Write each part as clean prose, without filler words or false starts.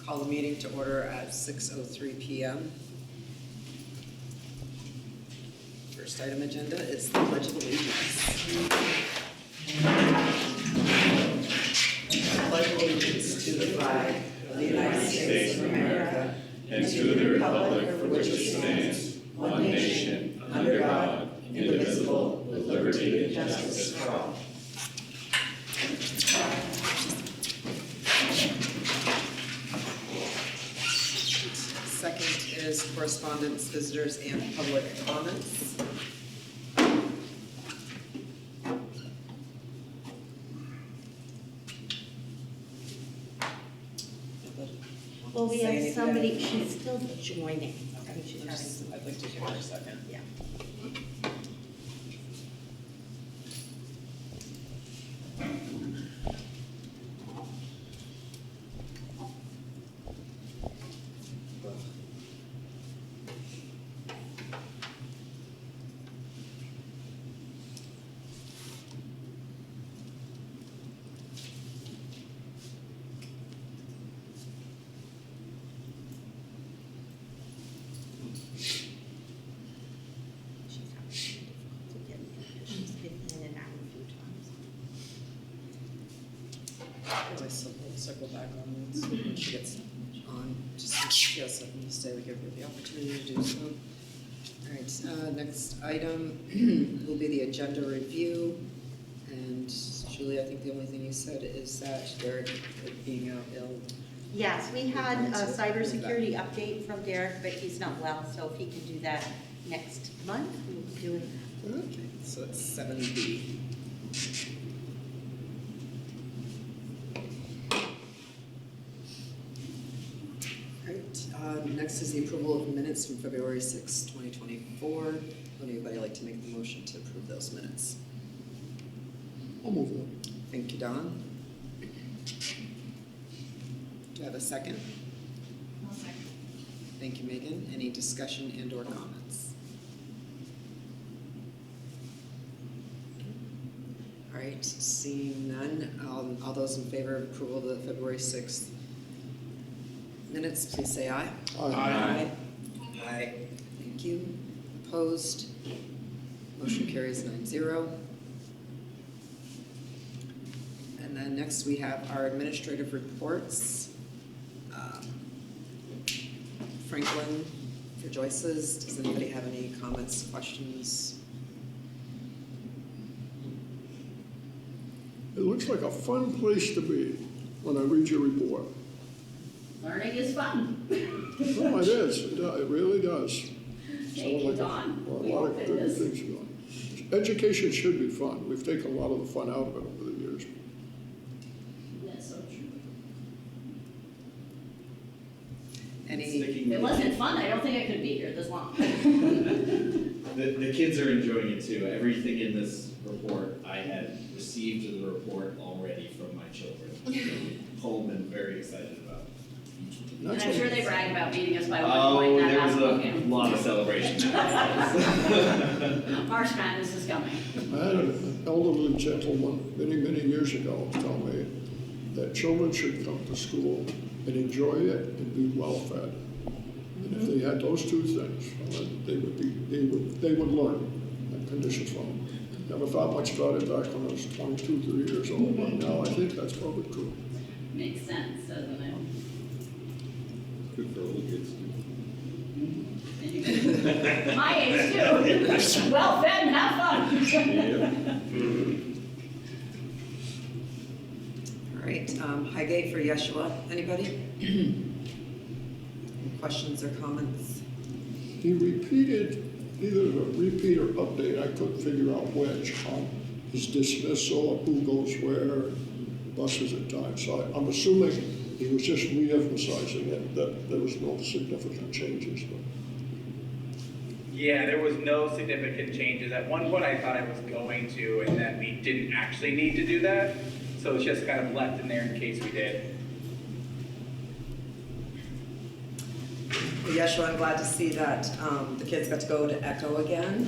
Call the meeting to order at 6:03 p.m. First item agenda is the Pledge of Allegiance. I pledge allegiance to the flag of the United States of America and to the republic for which it stands, one nation, under God, indivisible, with liberty and justice for all. Second is correspondence, visitors, and public comments. Well, we have somebody, she's still joining. Okay, I'd like to hear her a second. Yeah. She's been in and out a few times. We'll circle back on this when she gets on. Just if she has something to say, we give her the opportunity to do so. All right, next item will be the agenda review. And Julie, I think the only thing you said is that Derek being out ill. Yes, we had a cybersecurity update from Derek, but he's not well, so if he can do that next month, we'll be doing that. Okay, so it's 7B. All right, next is the approval of minutes from February 6, 2024. Would anybody like to make the motion to approve those minutes? I'll move it. Thank you, Don. Do I have a second? I'll second. Thank you, Megan. Any discussion and or comments? All right, seeing none, all those in favor of approval of the February 6th minutes, please say aye. Aye. Aye. Thank you. Opposed? Motion carries 9-0. And then next we have our administrative reports. Franklin for Joyce's. Does anybody have any comments, questions? It looks like a fun place to be when I read your report. Learning is fun. No, it is. It really does. Thank you, Dawn. A We lot hope of it good is. things going. Education should be fun. We've taken a lot of the fun out of it over the years. That's so true. Any? If it wasn't fun, I don't think I could be here this long. The kids are enjoying it too. Everything in this report, I had received the report already from my children. Home and very excited about each of them. And I'm sure they brag about beating us by 1 Oh, point in that there was basketball a game. lot of celebration. March Madness is coming. I had an elderly gentleman many years ago tell me that children should come to school and enjoy it and be well fed. And if they had those two things, well, they would learn and conditions from them. Never thought much about it back when I was 22, 3 years old, but now I think that's probably true. Makes sense, doesn't it? Good for little kids. My age too. Well fed and have fun. All right, Highgate for Yeshua. Anybody? Any questions or comments? He repeated, either a repeat or update, I couldn't figure out which, on his dismissal of who goes where, buses at times. So I'm assuming he was just re-emphasizing it, that there was no significant changes. But Yeah, there was no significant changes. At one point I thought I was going to, and then we didn't actually need to do that. So it's just kind of left in there in case we did. Well, Yeshua, I'm glad to see that the kids got to go to Echo again.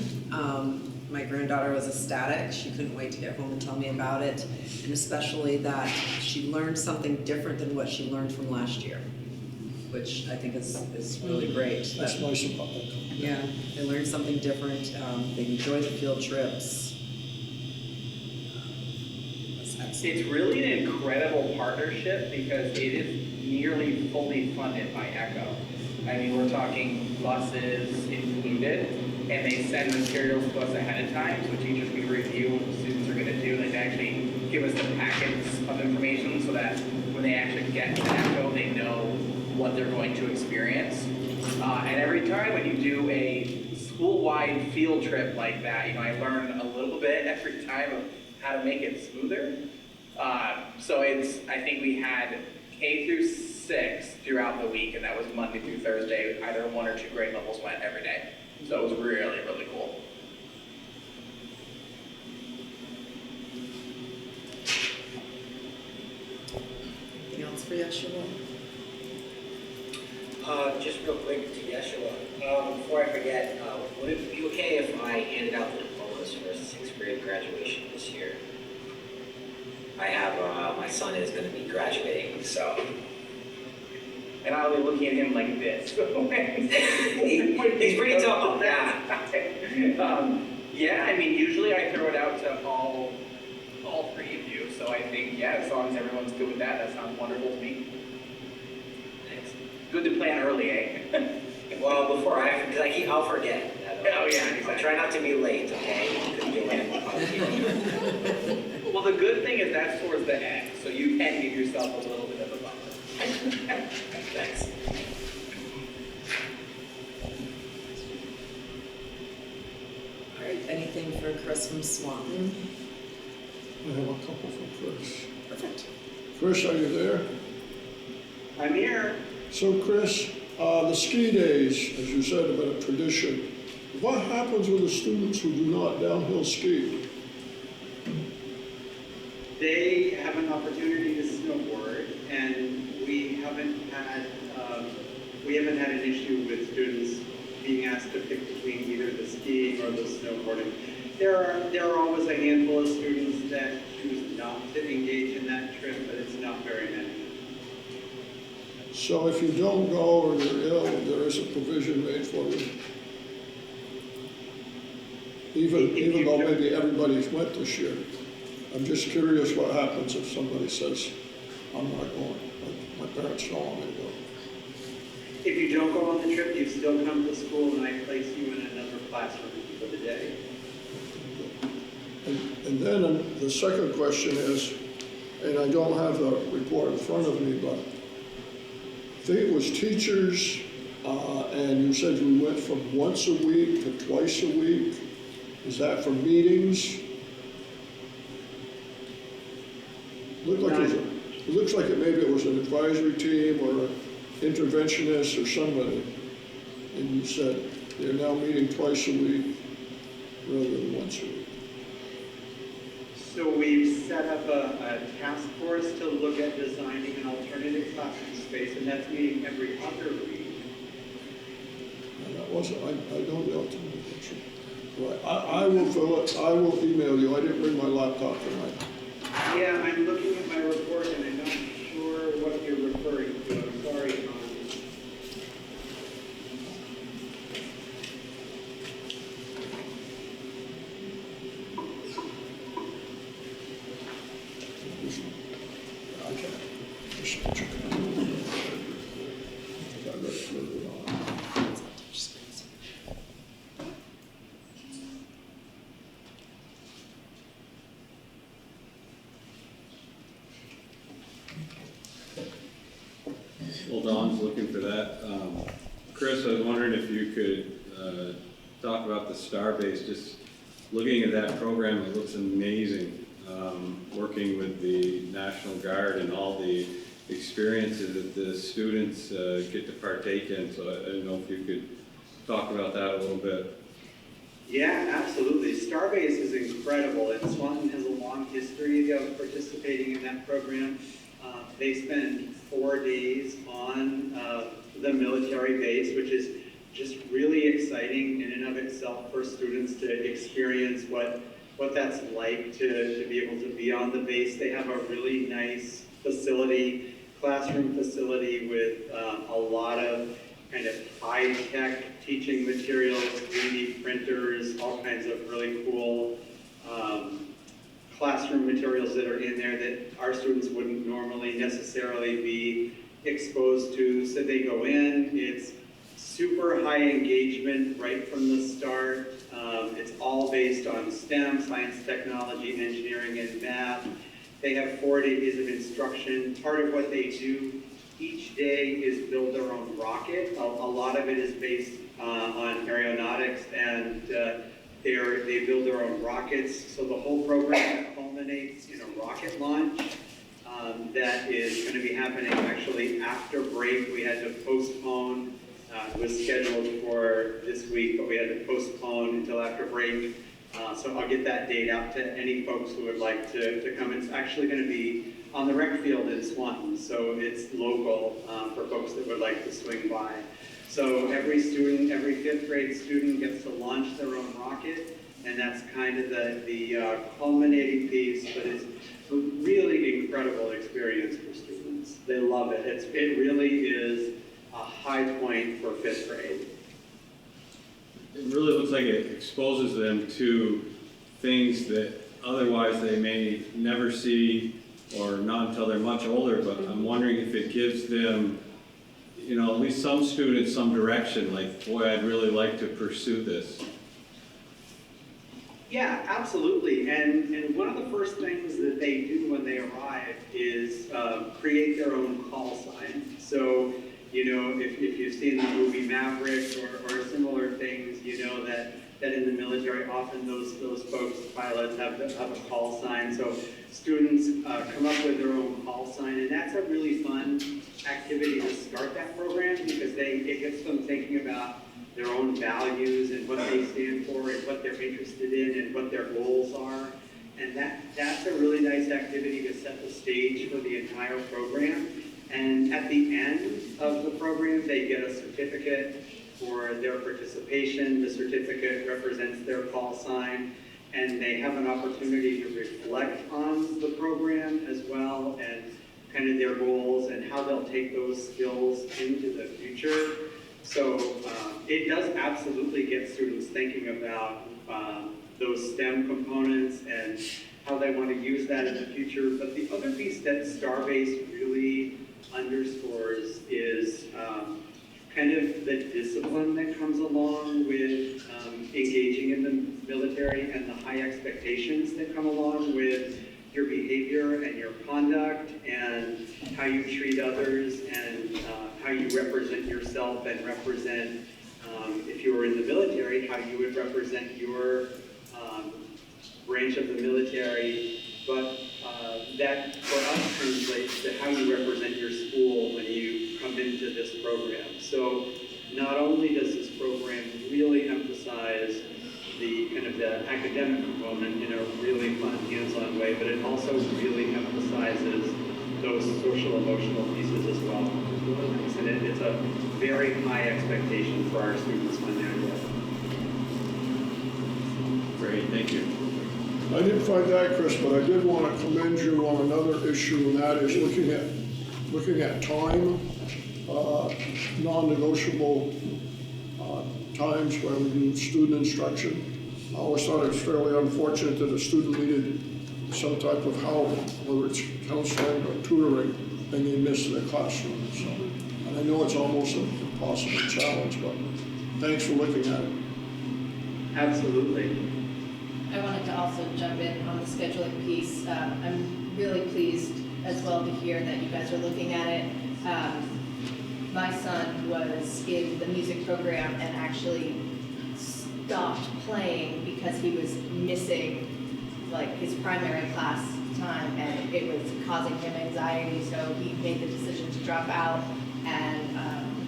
My granddaughter was ecstatic. She couldn't wait to get home and tell me about it, and especially that she learned something different than what she learned from last year. which I think is really great. That's nice about that. Yeah, they learn something different, they enjoy the field trips. That's excellent. It's really an incredible partnership because it is nearly fully funded by ECHO. I mean, we're talking buses included, and they send materials to us ahead of time, so teachers can review what the students are gonna do, and they actually give us the packets of information so that when they actually get to ECHO, they know what they're going to experience. And every time when you do a school-wide field trip like that, I learn a little bit every time of how to make it smoother. So I think we had K through 6 throughout the week, and that was Monday through Thursday. Either 1 or 2 grade levels went every day. So it was really, really cool. Anything else for Yeshua? Just real quick to Yeshua, before I forget, would it be okay if I handed out the diplomas for 6th grade graduation this year? I have, my son is going to be graduating, so. And I'll be looking at him like this. He's pretty tall, yeah. Yeah, I mean, usually I throw it out to all 3 of you, so I think, yeah, as long as everyone's good with that, that sounds wonderful to me. Thanks. Good to plan early, eh? Well, before because I'll forget. Oh, yeah, exactly. I'll try not to be late, okay? Because you'll end up Well, the good thing is that's towards the end, so you can give yourself a little bit of a buffer. Thanks. All right, anything for Chris from Swanton? I have a couple for Chris. Perfect. Chris, are you there? I'm here. So Chris, the ski days, as you said, have been a tradition. What happens with the students who do not downhill ski? They have an opportunity to snowboard, and we haven't had an issue with students being asked to pick between either the skiing or the snowboarding. There are always a handful of students that choose not to engage in that trip, but it's not very many. So if you don't go or you're ill, there is a provision made for you. Even though maybe everybody's went this year. I'm just curious what happens if somebody says, I'm not going. My parents don't want me to go. If you don't go on the trip, you still come to school, and I place you in another classroom for the day. And then the second question is, and I don't have the report in front of me, but I think it was teachers, and you said you went from once a week to twice a week. Is that for meetings? It looks like maybe it was an advisory team or an interventionist or somebody. And you said they're now meeting twice a week rather than once a week. So we've set up a task force to look at designing an alternative classroom space, and that's meeting every other week. And that wasn't, I don't know. Right, I will fill it, I will email you. I didn't bring my laptop tonight. Yeah, I'm looking at my report, and I'm not sure what you're referring to. I'm sorry, Tom. I can't. Just check it out. I read it further on. Well, Don's looking for that. Chris, I was wondering if you could talk about the Starbase. Just looking at that program, it looks amazing. Working with the National Guard and all the experiences that the students get to partake in. So I didn't know if you could talk about that a little bit. Yeah, absolutely. Starbase is incredible, and Swanton has a long history of participating in that program. They spend 4 days on the military base, which is just really exciting in and of itself for students to experience what that's like to be able to be on the base. They have a really nice facility classroom facility with a lot of kind of high-tech teaching materials, 3D printers, all kinds of really cool classroom materials that are in there that our students wouldn't normally necessarily be exposed to. So they go in, it's super high engagement right from the start. It's all based on STEM, science, technology, engineering, and math. They have 4 days of instruction. Part of what they do each day is build their own rocket. A lot of it is based on aeronautics, and they build their own rockets. So the whole program culminates in a rocket launch that is going to be happening actually after break. We had to postpone. It was scheduled for this week, but we had to postpone until after break. So I'll get that date out to any folks who would like to come. It's actually going to be on the rec field in Swanton, so it's local for folks that would like to swing by. So every student, every 5th grade student gets to launch their own rocket, and that's kind of the culminating piece, but it's a really incredible experience for students. They love it. It really is a high point for 5th grade. It really looks like it exposes them to things that otherwise they may never see or not until they're much older, but I'm wondering if it gives them, you know, at least some students some direction, like, boy, I'd really like to pursue this. Yeah, absolutely. And one of the first things that they do when they arrive is create their own call sign. So, you know, if you've seen the movie Maverick or similar things, you know that in the military, often those folks, pilots, have a call sign. So students come up with their own call sign, and that's a really fun activity to start that program because it gets them thinking about their own values and what they stand for and what they're interested in and what their goals are. And that's a really nice activity to set the stage for the entire program. And at the end of the program, they get a certificate for their participation. The certificate represents their call sign, and they have an opportunity to reflect on the program as well and kind of their goals and how they'll take those skills into the future. So it does absolutely get students thinking about those STEM components and how they want to use that in the future. But the other piece that Starbase really underscores is kind of the discipline that comes along with engaging in the military and the high expectations that come along with your behavior and your conduct and how you treat others and how you represent yourself and represent, if you were in the military, how you would represent your branch of the military. But that for us translates to how you represent your school when you come into this program. So not only does this program really emphasize the kind of the academic component in a really fun, hands-on way, but it also really emphasizes those social emotional pieces as well. It's really nice, and it's a very high expectation for our students when they're there. Great, thank you. I didn't find that, Chris, but I did want to commend you on another issue, and that is looking at time, non-negotiable times when we do student instruction. I always thought it was fairly unfortunate that a student needed some type of help, whether it's counseling or tutoring, and they missed their classroom. So, and I know it's almost an impossible challenge, but thanks for looking at it. Absolutely. I wanted to also jump in on the scheduling piece. I'm really pleased as well to hear that you guys are looking at it. My son was in the music program and actually stopped playing because he was missing like his primary class time, and it was causing him anxiety, so he made the decision to drop out. And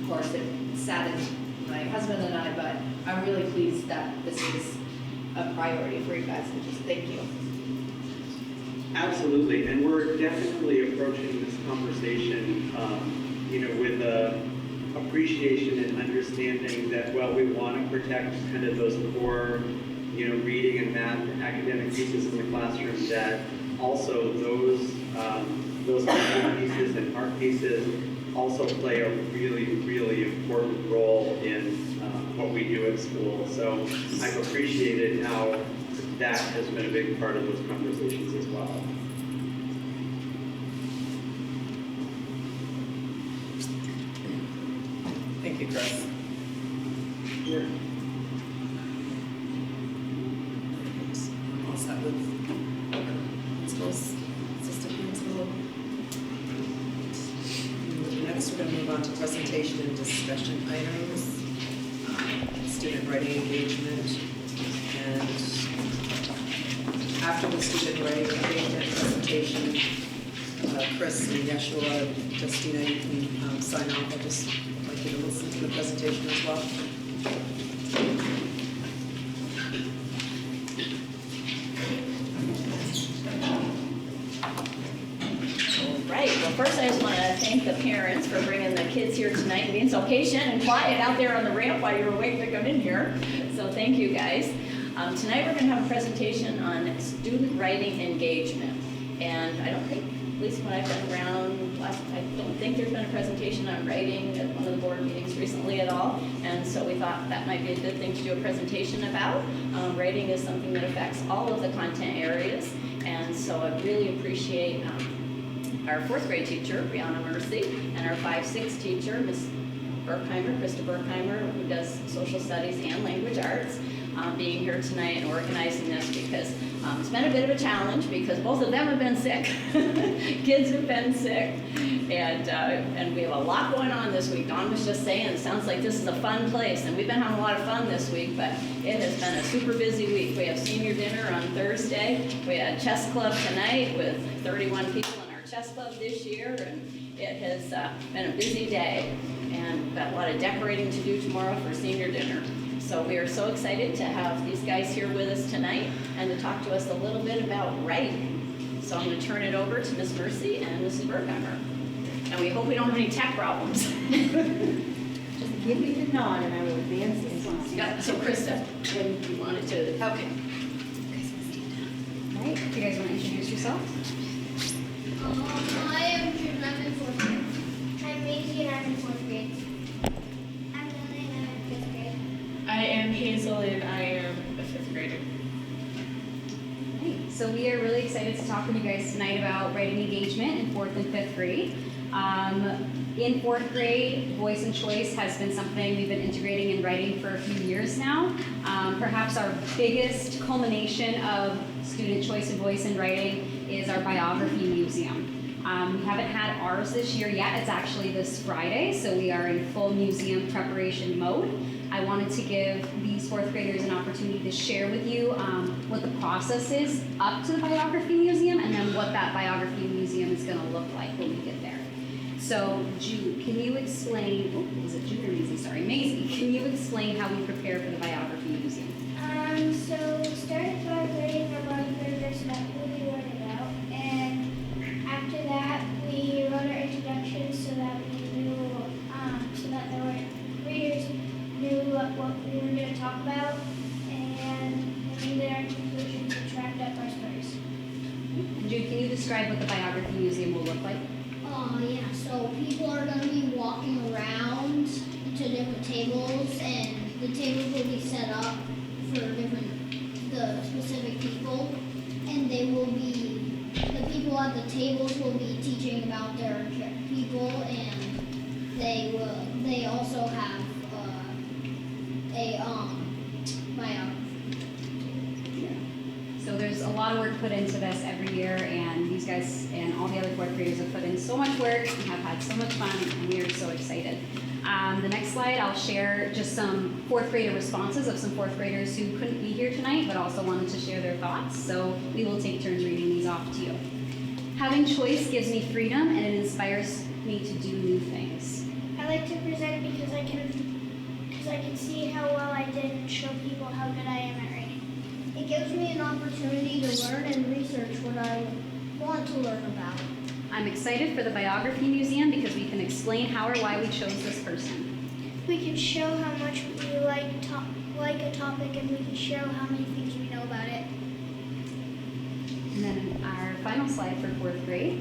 of course it saddened my husband and I, but I'm really pleased that this is a priority for you guys, and just thank you. Absolutely, and we're definitely approaching this conversation, with appreciation and understanding that, well, we want to protect kind of those core, reading and math and academic pieces in the classroom, that also those those visual pieces and art pieces also play a really, really important role in what we do at school. So I've appreciated how that has been a big part of those conversations as well. Thank you, Chris. You're all set with principals, assistant principal. Next, we're going to move on to presentation and discussion items, student writing engagement, and after the student writing engagement presentation, Chris and Yeshua, Justina, you can sign off. I'd just like you to listen to the presentation as well. Right, well, first I just want to thank the parents for bringing the kids here tonight and being so patient and quiet out there on the ramp while you were waiting to come in here. So thank you, guys. Tonight we're going to have a presentation on student writing engagement. And I don't think, at least when I've been around, I don't think there's been a presentation on writing at one of the board meetings recently at all. And so we thought that might be a good thing to do a presentation about. Writing is something that affects all of the content areas. And so I really appreciate our 4th grade teacher, Brianna Mercy, and our 5-6 teacher, Miss Berkheimer, Krista Berkheimer, who does social studies and language arts, being here tonight and organizing this, because it's been a bit of a challenge because both of them have been sick. Kids have been sick, and we have a lot going on this week. Dawn was just saying, it sounds like this is a fun place, and we've been having a lot of fun this week, but it has been a super busy week. We have senior dinner on Thursday. We had chess club tonight with 31 people in our chess club this year, and it has been a busy day, and we've got a lot of decorating to do tomorrow for senior dinner. So we are so excited to have these guys here with us tonight and to talk to us a little bit about writing. So I'm going to turn it over to Miss Mercy and Mrs. Berkheimer. And we hope we don't have any tech problems. Just give me the nod and I will advance this one. Yeah, so Krista, when you wanted to, okay. All right, if you guys want to introduce yourself? I am Jude, I'm in 4th grade. I'm Maisie and I'm in 4th grade. I'm Lily and I'm in 5th grade. I am Hazel and I am a 5th grader. Right, so we are really excited to talk with you guys tonight about writing engagement in 4th and 5th grade. In 4th grade, voice and choice has been something we've been integrating in writing for a few years now. Perhaps our biggest culmination of student choice and voice in writing is our biography museum. We haven't had ours this year yet. It's actually this Friday, so we are in full museum preparation mode. I wanted to give these 4th graders an opportunity to share with you what the process is up to the biography museum, and then what that biography museum is going to look like when we get there. So, Jude, can you explain, oh, was it Jude or Maisie? Sorry, Maisie, can you explain how we prepare for the biography museum? So we started by writing our biography that we wrote about, and after that we wrote our introduction so that we knew, so that the readers knew what we were going to talk about, and we did our conclusions and tracked up our stories. And Jude, can you describe what the biography museum will look like? Yeah, so people are going to be walking around to different tables, and the tables will be set up for the specific people, and the people at the tables will be teaching about their people, and they also have a biography. So there's a lot of work put into this every year, and these guys and all the other 4th graders have put in so much work and have had so much fun, and we are so excited. The next slide, I'll share just some 4th grader responses of some 4th graders who couldn't be here tonight, but also wanted to share their thoughts. So we will take turns reading these off to you. Having choice gives me freedom, and it inspires me to do new things. I like to present because I can see how well I did and show people how good I am at writing. It gives me an opportunity to learn and research what I want to learn about. I'm excited for the biography museum because we can explain how or why we chose this person. We can show how much we like a topic, and we can show how many things we know about it. And then our final slide for 4th grade,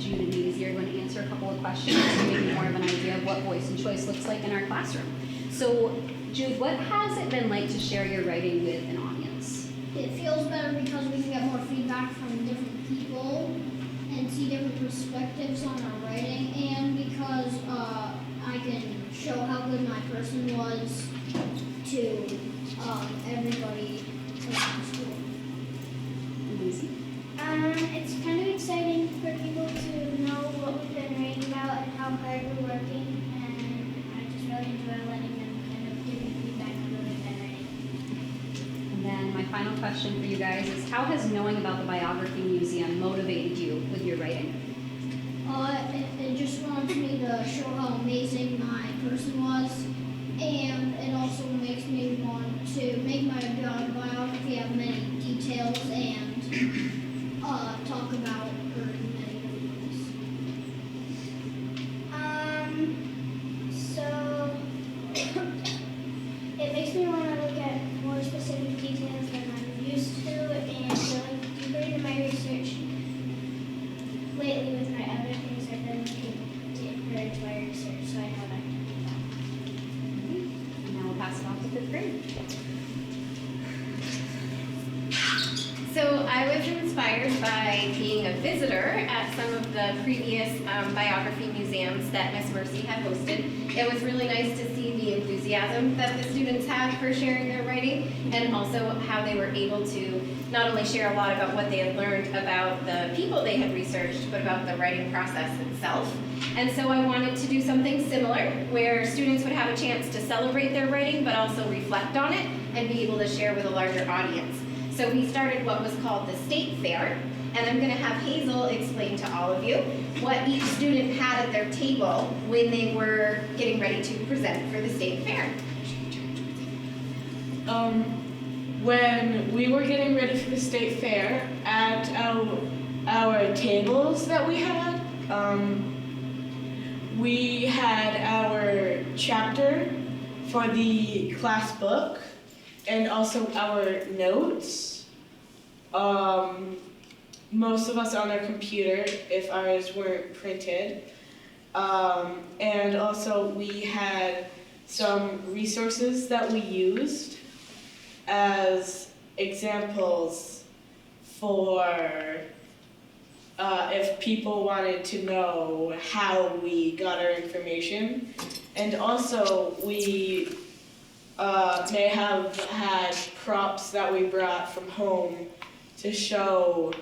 Jude and Maisie are going to answer a couple of questions to give you more of an idea of what voice and choice looks like in our classroom. So Jude, what has it been like to share your writing with an audience? It feels better because we can get more feedback from different people and see different perspectives on our writing, and because I can show how good my person was to everybody around the school. Maisie? It's kind of exciting for people to know what we've been writing about and how hard we're working, and I just really enjoy letting them kind of give me feedback on what we've been writing. And then my final question for you guys is, how has knowing about the Biography Museum motivated you with your writing? It just wants me to show how amazing my person was, and it also makes me want to make my biography have many details and talk about her in many different ways. So it makes me want to look at more specific details than I'm used to, and going deeper into my research lately with my other things I've been looking deeper into my research, so I know that I can do that. And now we'll pass it off to 5th grade. So I was inspired by being a visitor at some of the previous biography museums that Miss Mercy had hosted. It was really nice to see the enthusiasm that the students had for sharing their writing, and also how they were able to not only share a lot about what they had learned about the people they had researched, but about the writing process itself. And so I wanted to do something similar, where students would have a chance to celebrate their writing, but also reflect on it and be able to share with a larger audience. So we started what was called the State Fair, and I'm going to have Hazel explain to all of you what each student had at their table when they were getting ready to present for the State Fair. When we were getting ready for the state fair, at our tables that we had our chapter for the class book and also our notes. Most of us on our computer if ours weren't printed. And also we had some resources that we used as examples for if people wanted to know how we got our information. And also we may have had props that we brought from home to show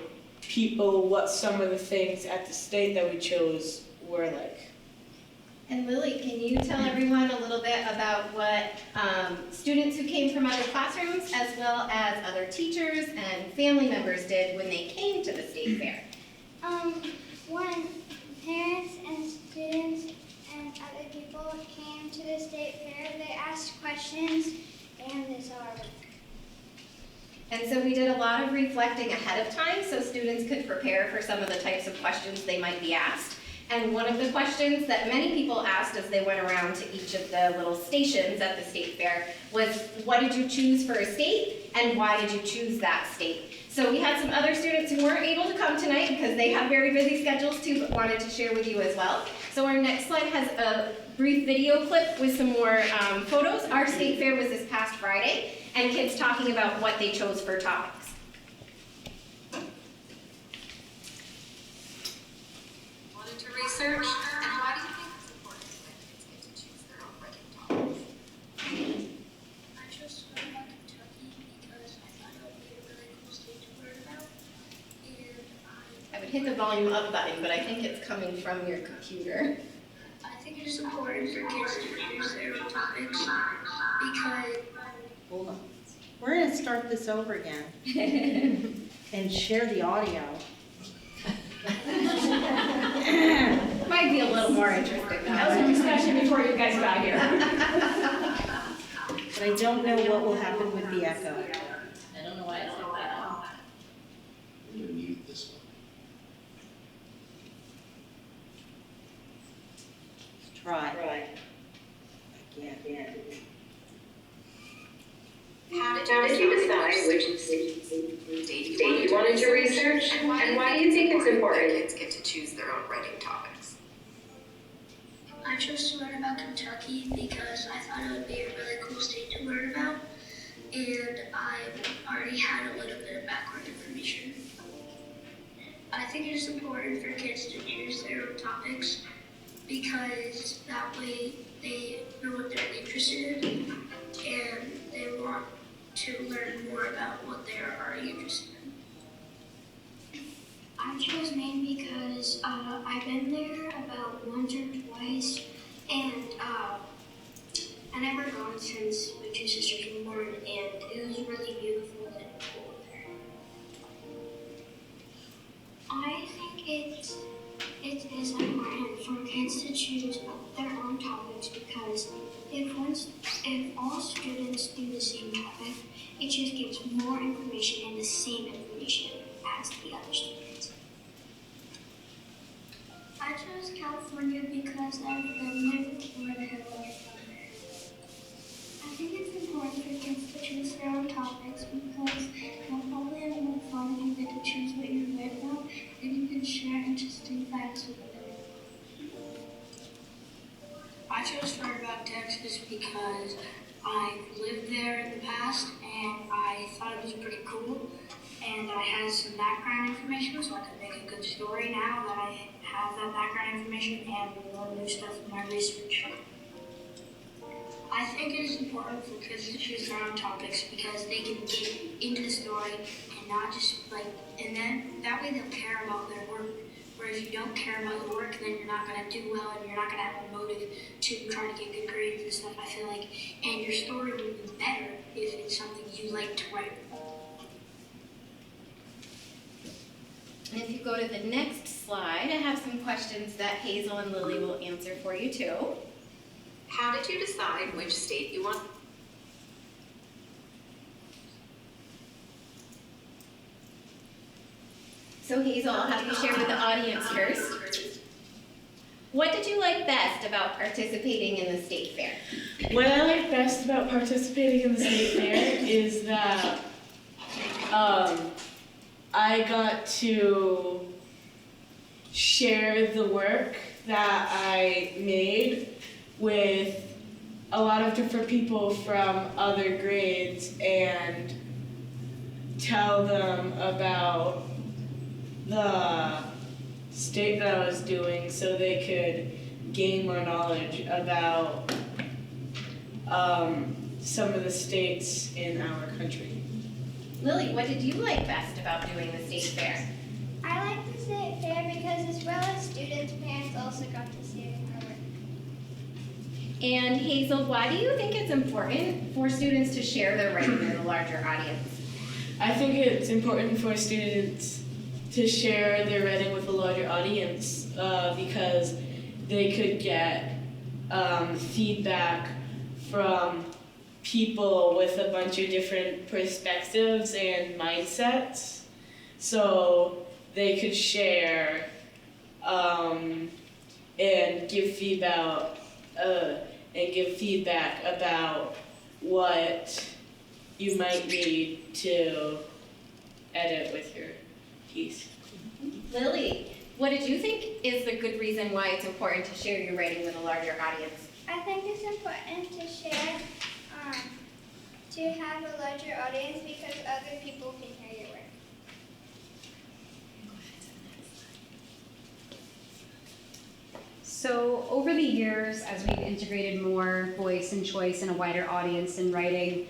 people what some of the things at the state that we chose were like. And Lily, can you tell everyone a little bit about what students who came from other classrooms, as well as other teachers and family members did when they came to the state fair? When parents and students and other people came to the state fair, they asked questions and they saw our work. And so we did a lot of reflecting ahead of time so students could prepare for some of the types of questions they might be asked. And one of the questions that many people asked as they went around to each of the little stations at the state fair was, what did you choose for a state and why did you choose that state? So we had some other students who weren't able to come tonight because they have very busy schedules too, but wanted to share with you as well. So our next slide has a brief video clip with some more photos. Our state fair was this past Friday, and kids talking about what they chose for topics. Wanted to research, and why do you think it's important that kids get to choose their own writing topics? I chose to learn about Kentucky because I thought it would be a really cool state to learn about, and I would hit the volume up button, but I think it's coming from your computer. I think it is important for kids to choose their own topics because Hold on. We're going to start this over again and share the audio. Might be a little more interesting now. That was a discussion before you guys got here. But I don't know what will happen with the echo. I don't know why it's like that. I'm gonna mute this one. Try. Again. How did you decide which state you wanted to research, and why do you think it's important that kids get to choose their own writing topics? I chose to learn about Kentucky because I thought it would be a really cool state to learn about, and I already had a little bit of background information. I think it is important for kids to choose their own topics because that way they know what they're interested in and they want to learn more about what they're already interested in. I chose Maine because I've been there about once or twice, and I never gone since my two sisters were born, and it was really beautiful and cool there. I think it is important for kids to choose their own topics because if all students do the same topic, it just gives more information and the same information as the other students. I chose California because I've been there before and I had a lot of fun there. I think it's important for kids to choose their own topics because you'll probably have more fun if you get to choose what you write about and you can share interesting facts with them. I chose to learn about Texas because I lived there in the past and I thought it was pretty cool and I had some background information so I could make a good story now that I have that background information and learn new stuff from my research. I think it is important for kids to choose their own topics because they can get into the story and not just and then that way they'll care about their work. Whereas if you don't care about your work, then you're not going to do well and you're not going to have a motive to try to get good grades and stuff, I feel like. And your story would be better if it's something you like to write. And if you go to the next slide, I have some questions that Hazel and Lily will answer for you too. How did you decide which state you want? So Hazel, I'll have you share with the audience first. What did you like best about participating in the state fair? What I like best about participating in the state fair is that I got to share the work that I made with a lot of different people from other grades and tell them about the state that I was doing so they could gain more knowledge about some of the states in our country. Lily, what did you like best about doing the state fair? I like the state fair because as well as students, parents also got to see our work. And Hazel, why do you think it's important for students to share their writing with a larger audience? I think it's important for students to share their writing with a larger audience because they could get feedback from people with a bunch of different perspectives and mindsets. So they could share and give feedback about what you might need to edit with your piece. Lily, what did you think is the good reason why it's important to share your writing with a larger audience? I think it's important to share, to have a larger audience because other people can hear your work. So over the years, as we've integrated more voice and choice and a wider audience in writing,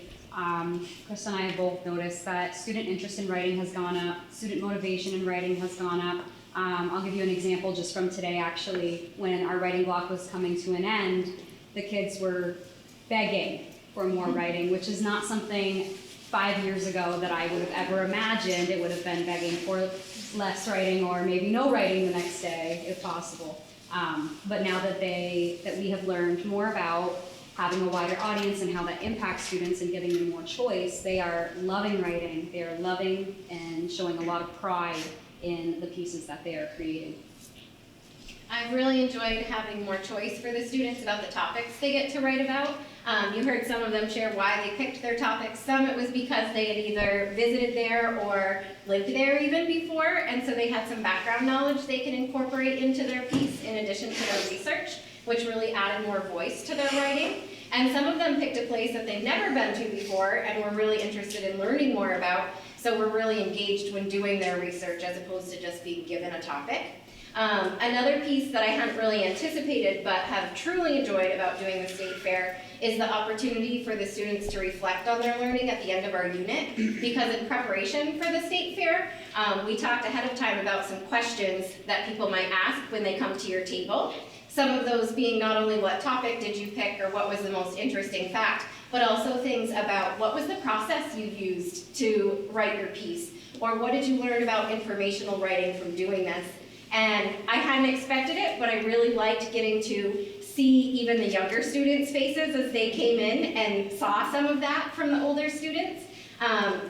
Chris and I have both noticed that student interest in writing has gone up, student motivation in writing has gone up. I'll give you an example just from today, actually. When our writing block was coming to an end, the kids were begging for more writing, which is not something 5 years ago that I would have ever imagined. It would have been begging for less writing or maybe no writing the next day, if possible. But now that we have learned more about having a wider audience and how that impacts students and giving them more choice, they are loving writing. They are loving and showing a lot of pride in the pieces that they are creating. I've really enjoyed having more choice for the students about the topics they get to write about. You heard some of them share why they picked their topics. Some it was because they had either visited there or lived there even before, and so they had some background knowledge they can incorporate into their piece in addition to their research, which really added more voice to their writing. And some of them picked a place that they've never been to before and were really interested in learning more about, so were really engaged when doing their research as opposed to just being given a topic. Another piece that I hadn't really anticipated but have truly enjoyed about doing the state fair is the opportunity for the students to reflect on their learning at the end of our unit, because in preparation for the state fair, we talked ahead of time about some questions that people might ask when they come to your table. Some of those being not only what topic did you pick or what was the most interesting fact, but also things about what was the process you used to write your piece, or what did you learn about informational writing from doing this. And I hadn't expected it, but I really liked getting to see even the younger students' faces as they came in and saw some of that from the older students.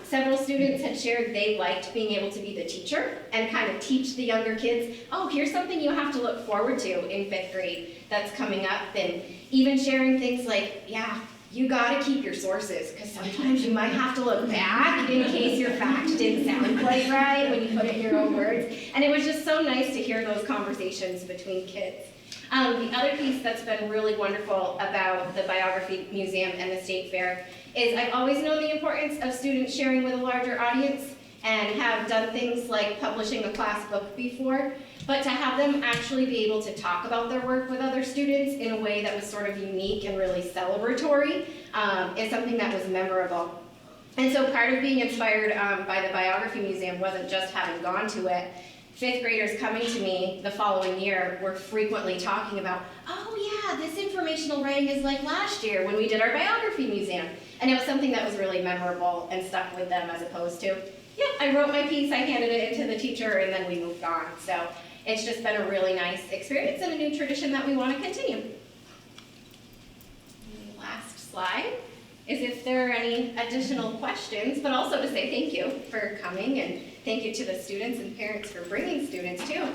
Several students had shared they liked being able to be the teacher and kind of teach the younger kids, oh, here's something you have to look forward to in 5th grade that's coming up. And even sharing things like, yeah, you gotta keep your sources, because sometimes you might have to look back in case your fact didn't sound quite right when you put it in your own words. And it was just so nice to hear those conversations between kids. The other piece that's been really wonderful about the Biography Museum and the State Fair is I've always known the importance of students sharing with a larger audience and have done things like publishing a class book before, but to have them actually be able to talk about their work with other students in a way that was sort of unique and really celebratory is something that was memorable. And so part of being inspired by the Biography Museum wasn't just having gone to it. 5th graders coming to me the following year were frequently talking about, oh yeah, this informational writing is like last year when we did our Biography Museum. And it was something that was really memorable and stuck with them, as opposed to, yeah, I wrote my piece, I handed it into the teacher, and then we moved on. So it's just been a really nice experience and a new tradition that we want to continue. And the last slide is if there are any additional questions, but also to say thank you for coming, and thank you to the students and parents for bringing students too.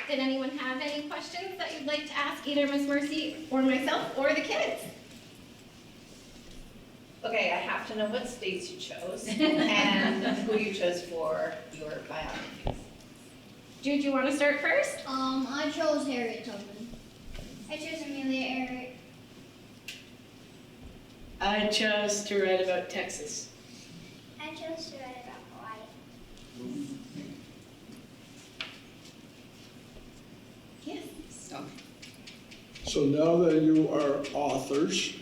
Did anyone have any questions that you'd like to ask either Miss Mercy or myself or the kids? Okay, I have to know what states you chose and who you chose for your biographies. Jude, you want to start first? I chose Harriet Tubman. I chose Amelia Earhart. I chose to write about Texas. I chose to write about Hawaii. Yes. So now that you are authors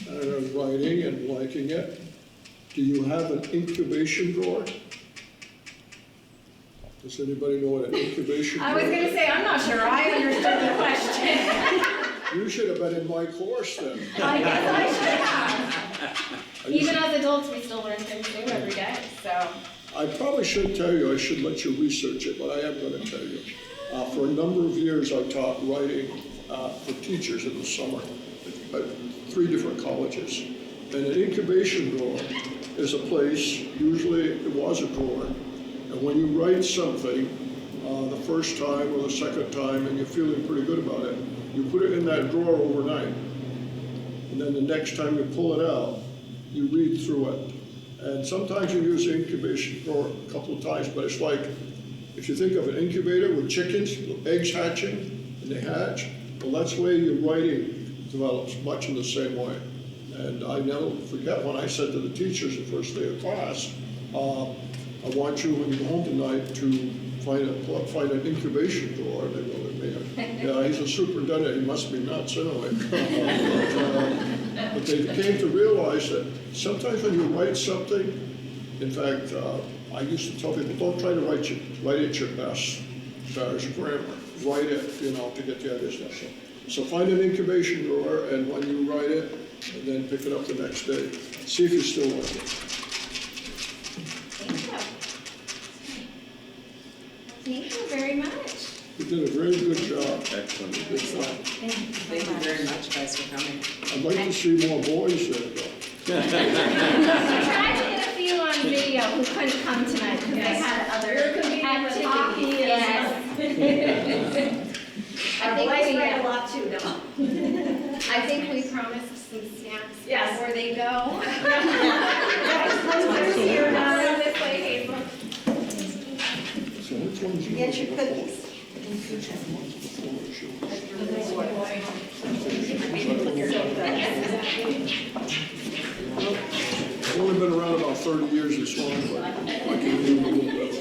and are writing and liking it, do you have an incubation drawer? Does anybody know what an incubation drawer is? I was going to say, I'm not sure I understood the question. You should have been in my course then. I guess I should have. Even as adults, we still learn things new every day, so. I probably should tell you, I should let you research it, but I am going to tell you. For a number of years, I taught writing for teachers in the summer at 3 different colleges. And an incubation drawer is a place, usually it was a drawer, and when you write something the first time or the second time and you're feeling pretty good about it, you put it in that drawer overnight. And then the next time you pull it out, you read through it. And sometimes you use the incubation drawer a couple of times, but it's like, if you think of an incubator with chickens, eggs hatching, and they hatch, well, that's the way your writing develops, much in the same way. And I never forget when I said to the teachers the first day of class, I want you, when you go home tonight, to find an incubation drawer. And they go with me. Yeah, he's a superintendent, he must be nuts anyway. But they came to realize that sometimes when you write something, in fact, I used to tell people, don't try to write it your best as far as grammar. Write it, to get the ideas down. So find an incubation drawer, and when you write it, and then pick it up the next day. See if you still like it. Thank you. Thank you very much. You did a very good job. Excellent. Thank you very much, guys, for coming. I'd like to see more boys there, though. I tried to get a few on video who couldn't come tonight because they had other activities. hockey and Yes. Our boys read a lot too, no? I think we promised some snacks Yes. before they go. This way, Hazel. So which ones you? Get your cookies. I've only been around about 30 years this long, but I can read a little bit.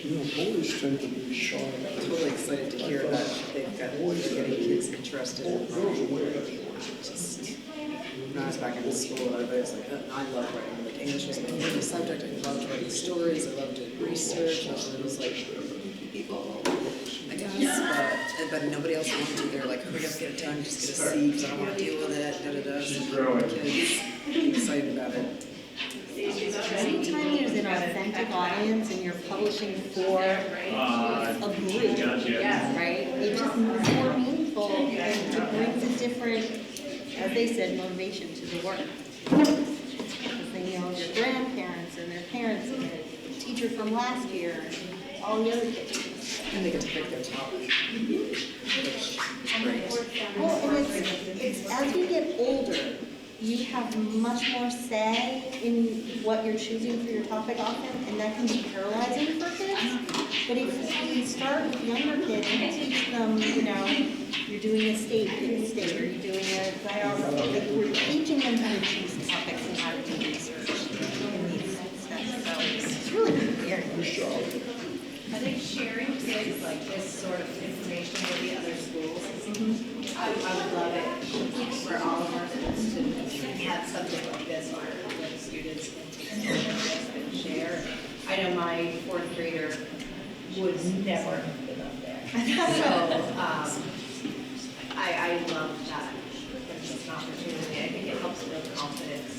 You know, boys tend to be shy. I'm totally excited to hear that they've got, they're getting kids interested in just, when I was back in school, everybody was like, I love writing, like English was my favorite subject, I loved writing stories, I loved doing research, and it was like, people, I guess, but nobody else wanted to, they're like, hurry up, get it done, just get a C, because I don't want to deal with it, da-da-da, so kids, be excited about it. Anytime there's an authentic audience and you're publishing for a group, right? It just is more meaningful and it brings a different, as they said, motivation to the work. Because they know their grandparents and their parents and their teacher from last year and all the other kids. And they get to pick their topic, which is great. Well, and it's as we get older, you have much more say in what you're choosing for your topic often, and that can be paralyzing for kids. But if you start with younger kids and teach them, you know, you're doing a state, or you're doing a biography, like we're teaching them how to choose topics and how to do research in these steps. So it's really very good. I think sharing kids like this sort of information with the other schools, I would love it for all of our schools to have something like this where the students can take this and share. I know my fourth grader would never have been up there. So I love that. It's an opportunity. I think it helps build confidence.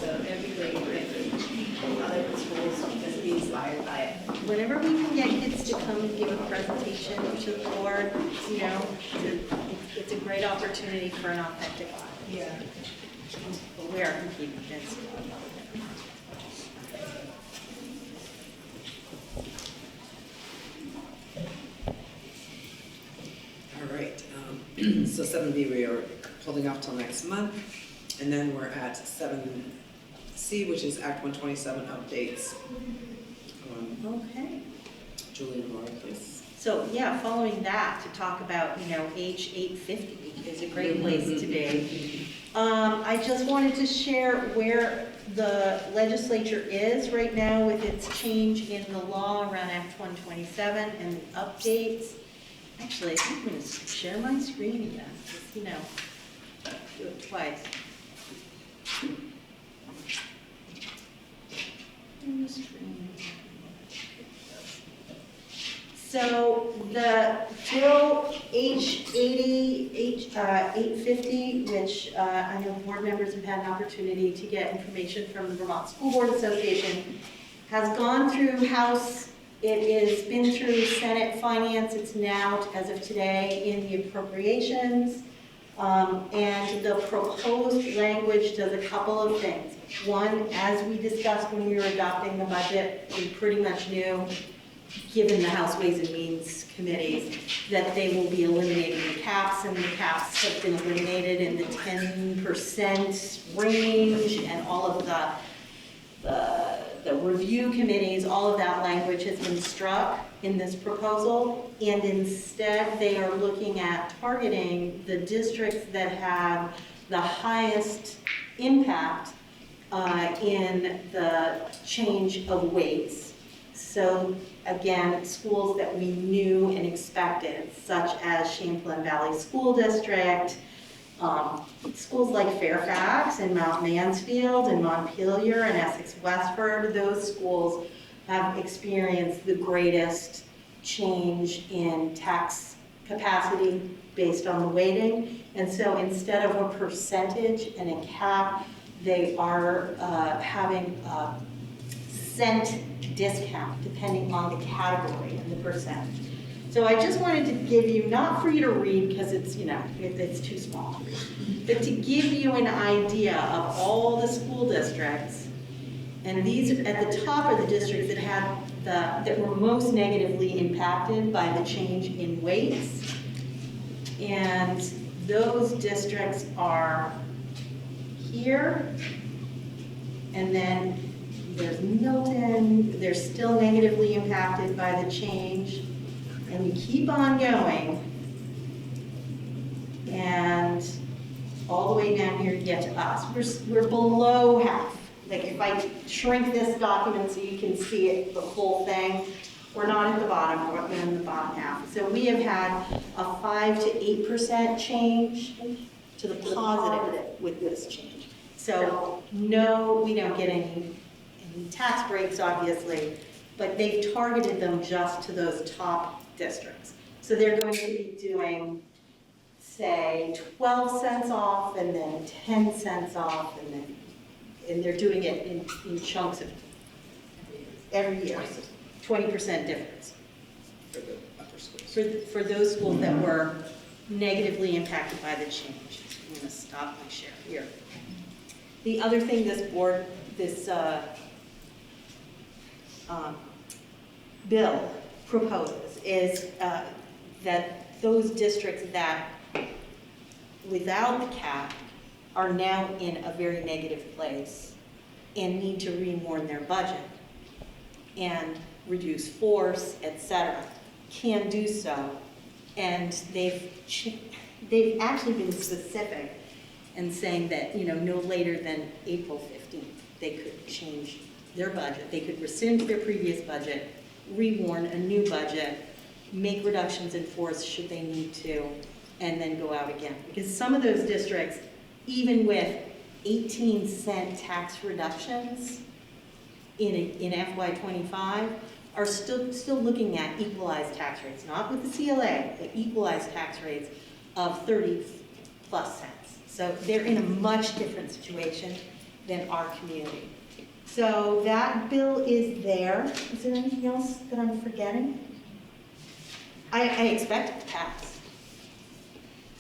So it'd be great if other schools can be inspired by it. Whenever we can get kids to come and give a presentation to the board, you know, it's a great opportunity for an authentic audience. Yeah. But we are competing against it. All right, so 7B we are holding off till next month, and then we're at 7C, which is Act 127 updates. Okay. Julie and Laura, please. So, yeah, following that, to talk about, you know, H 850 is a great place to be. I just wanted to share where the legislature is right now with its change in the law around Act 127 and the updates. Actually, I think I'm going to share my screen again, just, you know, do it twice. And the screen. So the bill H850, which I know board members have had an opportunity to get information from the Vermont School Board Association, has gone through House. It has been through Senate Finance. It's now, as of today, in the appropriations. And the proposed language does a couple of things. One, as we discussed when we were adopting the budget, we pretty much knew, given the House Ways and Means committees, that they will be eliminating the caps, and the caps have been eliminated in the 10% range, and all of the review committees, all of that language has been struck in this proposal, and instead they are looking at targeting the districts that have the highest impact in the change of weights. So again, schools that we knew and expected, such as Champlain Valley School District, schools like Fairfax and Mount Mansfield and Montpelier and Essex Westford, those schools have experienced the greatest change in tax capacity based on the weighting. And so instead of a percentage and a cap, they are having a cent discount depending on the category and the percent. So I just wanted to give you, not for you to read because it's, you know, it's too small, but to give you an idea of all the school districts. And these, at the top are the districts that had that were most negatively impacted by the change in weights. And those districts are here, and then there's Milton, they're still negatively impacted by the change, and we keep on going, and all the way down here to get to us. We're below half. Like if I shrink this document so you can see it, the whole thing, we're not at the bottom, we're in the bottom half. So we have had a 5 to 8% change to the positive with this change. So no, we don't get any tax breaks, obviously, but they've targeted them just to those top districts. So they're going to be doing, say, 12 cents off and then 10 cents off, and they're doing it in chunks of every year, 20% difference. For the upper schools. For those schools that were negatively impacted by the change. I'm gonna stop my share here. The other thing this board, this bill proposes is that those districts that, without the cap, are now in a very negative place and need to rewarn their budget and reduce force, etc., can do so. And they've actually been specific in saying that, you know, no later than April 15th, they could change their budget. They could rescind their previous budget, rewarn a new budget, make reductions in force should they need to, and then go out again. Because some of those districts, even with 18-cent tax reductions in FY25, are still looking at equalized tax rates, not with the CLA, but equalized tax rates of 30+ cents. So they're in a much different situation than our community. So that bill is there. Is there anything else that I'm forgetting? I expect it to pass.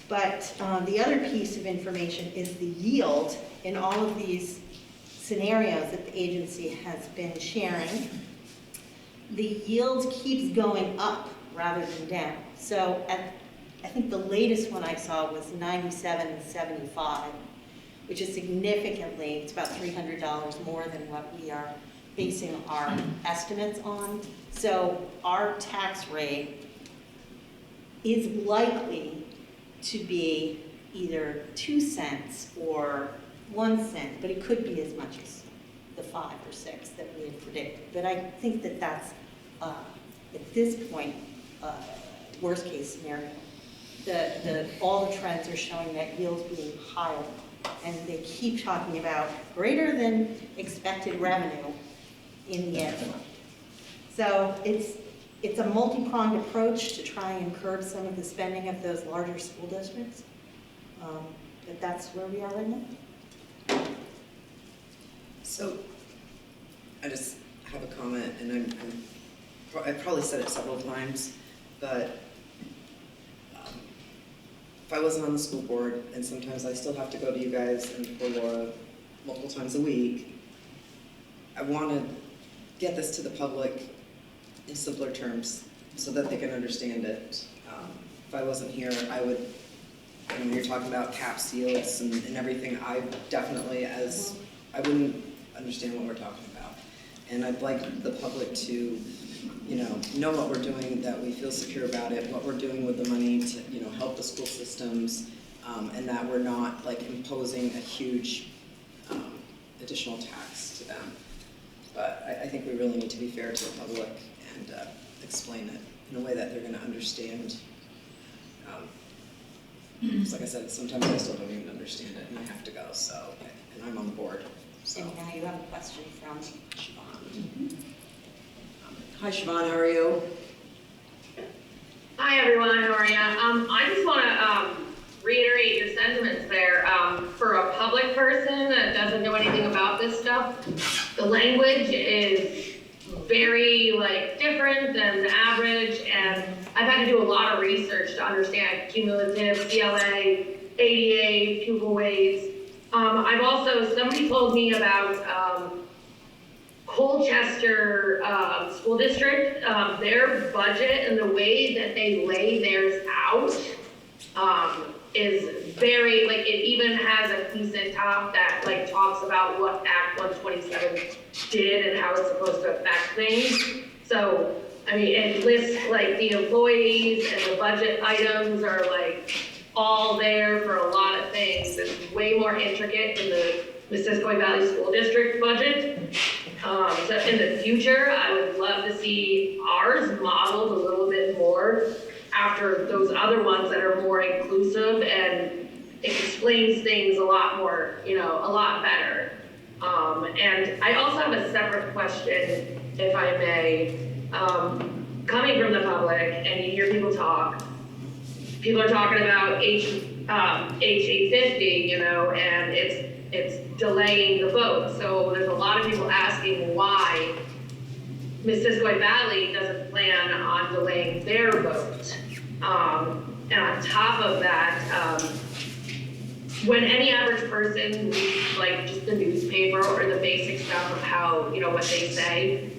But the other piece of information is the yield in all of these scenarios that the agency has been sharing. The yield keeps going up rather than down. So I think the latest one I saw was 97.75, which is significantly, it's about $300 more than what we are basing our estimates on. So our tax rate is likely to be either 2 cents or 1 cent, but it could be as much as the 5 or 6 that we had predicted. But I think that that's, at this point, worst case scenario. All the trends are showing that yields being higher, and they keep talking about greater than expected revenue in the end. So it's a multi-pronged approach to try and curb some of the spending of those larger school districts. But that's where we are right now. So I just have a comment, and I've probably said it several times, but if I wasn't on the school board, and sometimes I still have to go to you guys and poor Laura multiple times a week, I want to get this to the public in simpler terms so that they can understand it. If I wasn't here, I would, when you're talking about cap seals and everything, I definitely, I wouldn't understand what we're talking about. And I'd like the public to, know what we're doing, that we feel secure about it, what we're doing with the money to, help the school systems, and that we're not like imposing a huge additional tax to them. But I think we really need to be fair to the public and explain it in a way that they're going to understand. Like I said, sometimes I still don't even understand it, and I have to go. So, and I'm on the board. So. And now you have a question from Siobhan. Hi, Siobhan. How are you? Hi, everyone. How are you? I just want to reiterate your sentiments there. For a public person that doesn't know anything about this stuff, the language is very like different than the average, and I've had to do a lot of research to understand cumulative, CLA, ADA, pupil weights. I've also, somebody told me about Colchester School District, their budget and the way that they lay theirs out is very, like, it even has a piece at top that like talks about what Act 127 did and how it's supposed to affect things. So, I mean, it lists like the employees and the budget items are like all there for a lot of things. It's way more intricate than the Missisquoi Valley School District budget. So in the future, I would love to see ours modeled a little bit more after those other ones that are more inclusive and explains things a lot more, you know, a lot better. And I also have a separate question, if I may. Coming from the public, and you hear people talk, people are talking about H850, you know, and it's delaying the vote. So there's a lot of people asking why Missisquoi Valley doesn't plan on delaying their vote. And on top of that, when any average person reads like just the newspaper or the basic stuff of how, you know, what they say,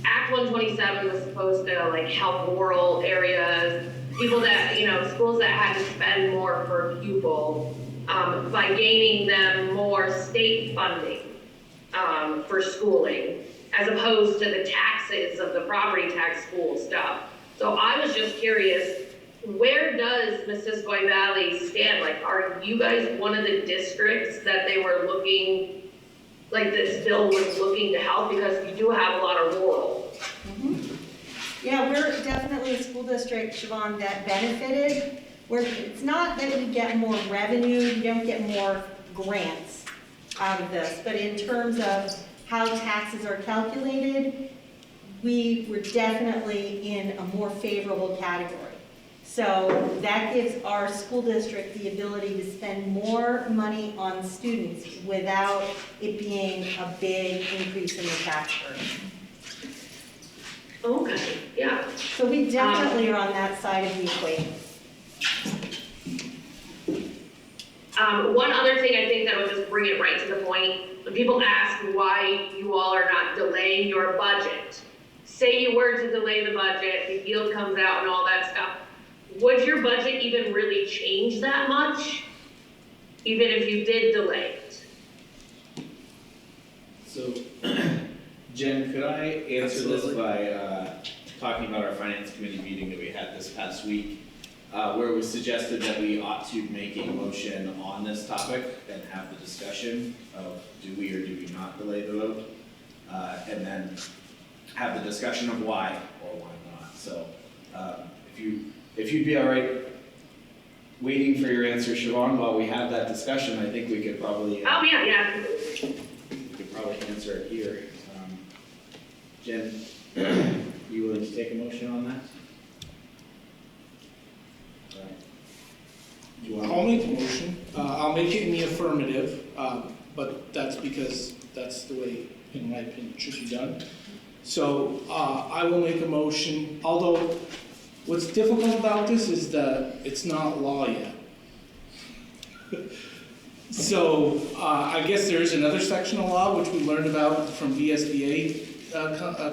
Act 127 was supposed to like help rural areas, people that, you know, schools that had to spend more per pupil, by gaining them more state funding for schooling, as opposed to the taxes of the property tax school stuff. So I was just curious, where does Missisquoi Valley stand? Like, are you guys one of the districts that they were looking, like this bill was looking to help? Because you do have a lot of rural. Yeah, we're definitely a school district, Siobhan, that benefited. It's not that we get more revenue, you don't get more grants out of this, but in terms of how taxes are calculated, we were definitely in a more favorable category. So that gives our school district the ability to spend more money on students without it being a big increase in the tax burden. Okay, yeah. So we definitely are on that side of the equation. One other thing I think that would just bring it right to the point, when people ask why you all are not delaying your budget, say you were to delay the budget, the yield comes out and all that stuff, would your budget even really change that much, even if you did delay it? So, Jen, could I answer this by talking about our finance committee meeting that we had this past week, where it was suggested that we ought to make a motion on this topic and have the discussion of do we or do we not delay the vote, and then have the discussion of why or why not. So, if you'd be all right waiting for your answer, Siobhan, while we have that discussion, I think we could probably. Oh yeah. We could probably answer it here. Jen, you willing to take a motion on that? I'll make the motion. I'll make it in the affirmative, but that's because that's the way, in my opinion, it should be done. So I will make a motion, although what's difficult about this is that it's not law yet. So I guess there is another section of law which we learned about from VSBA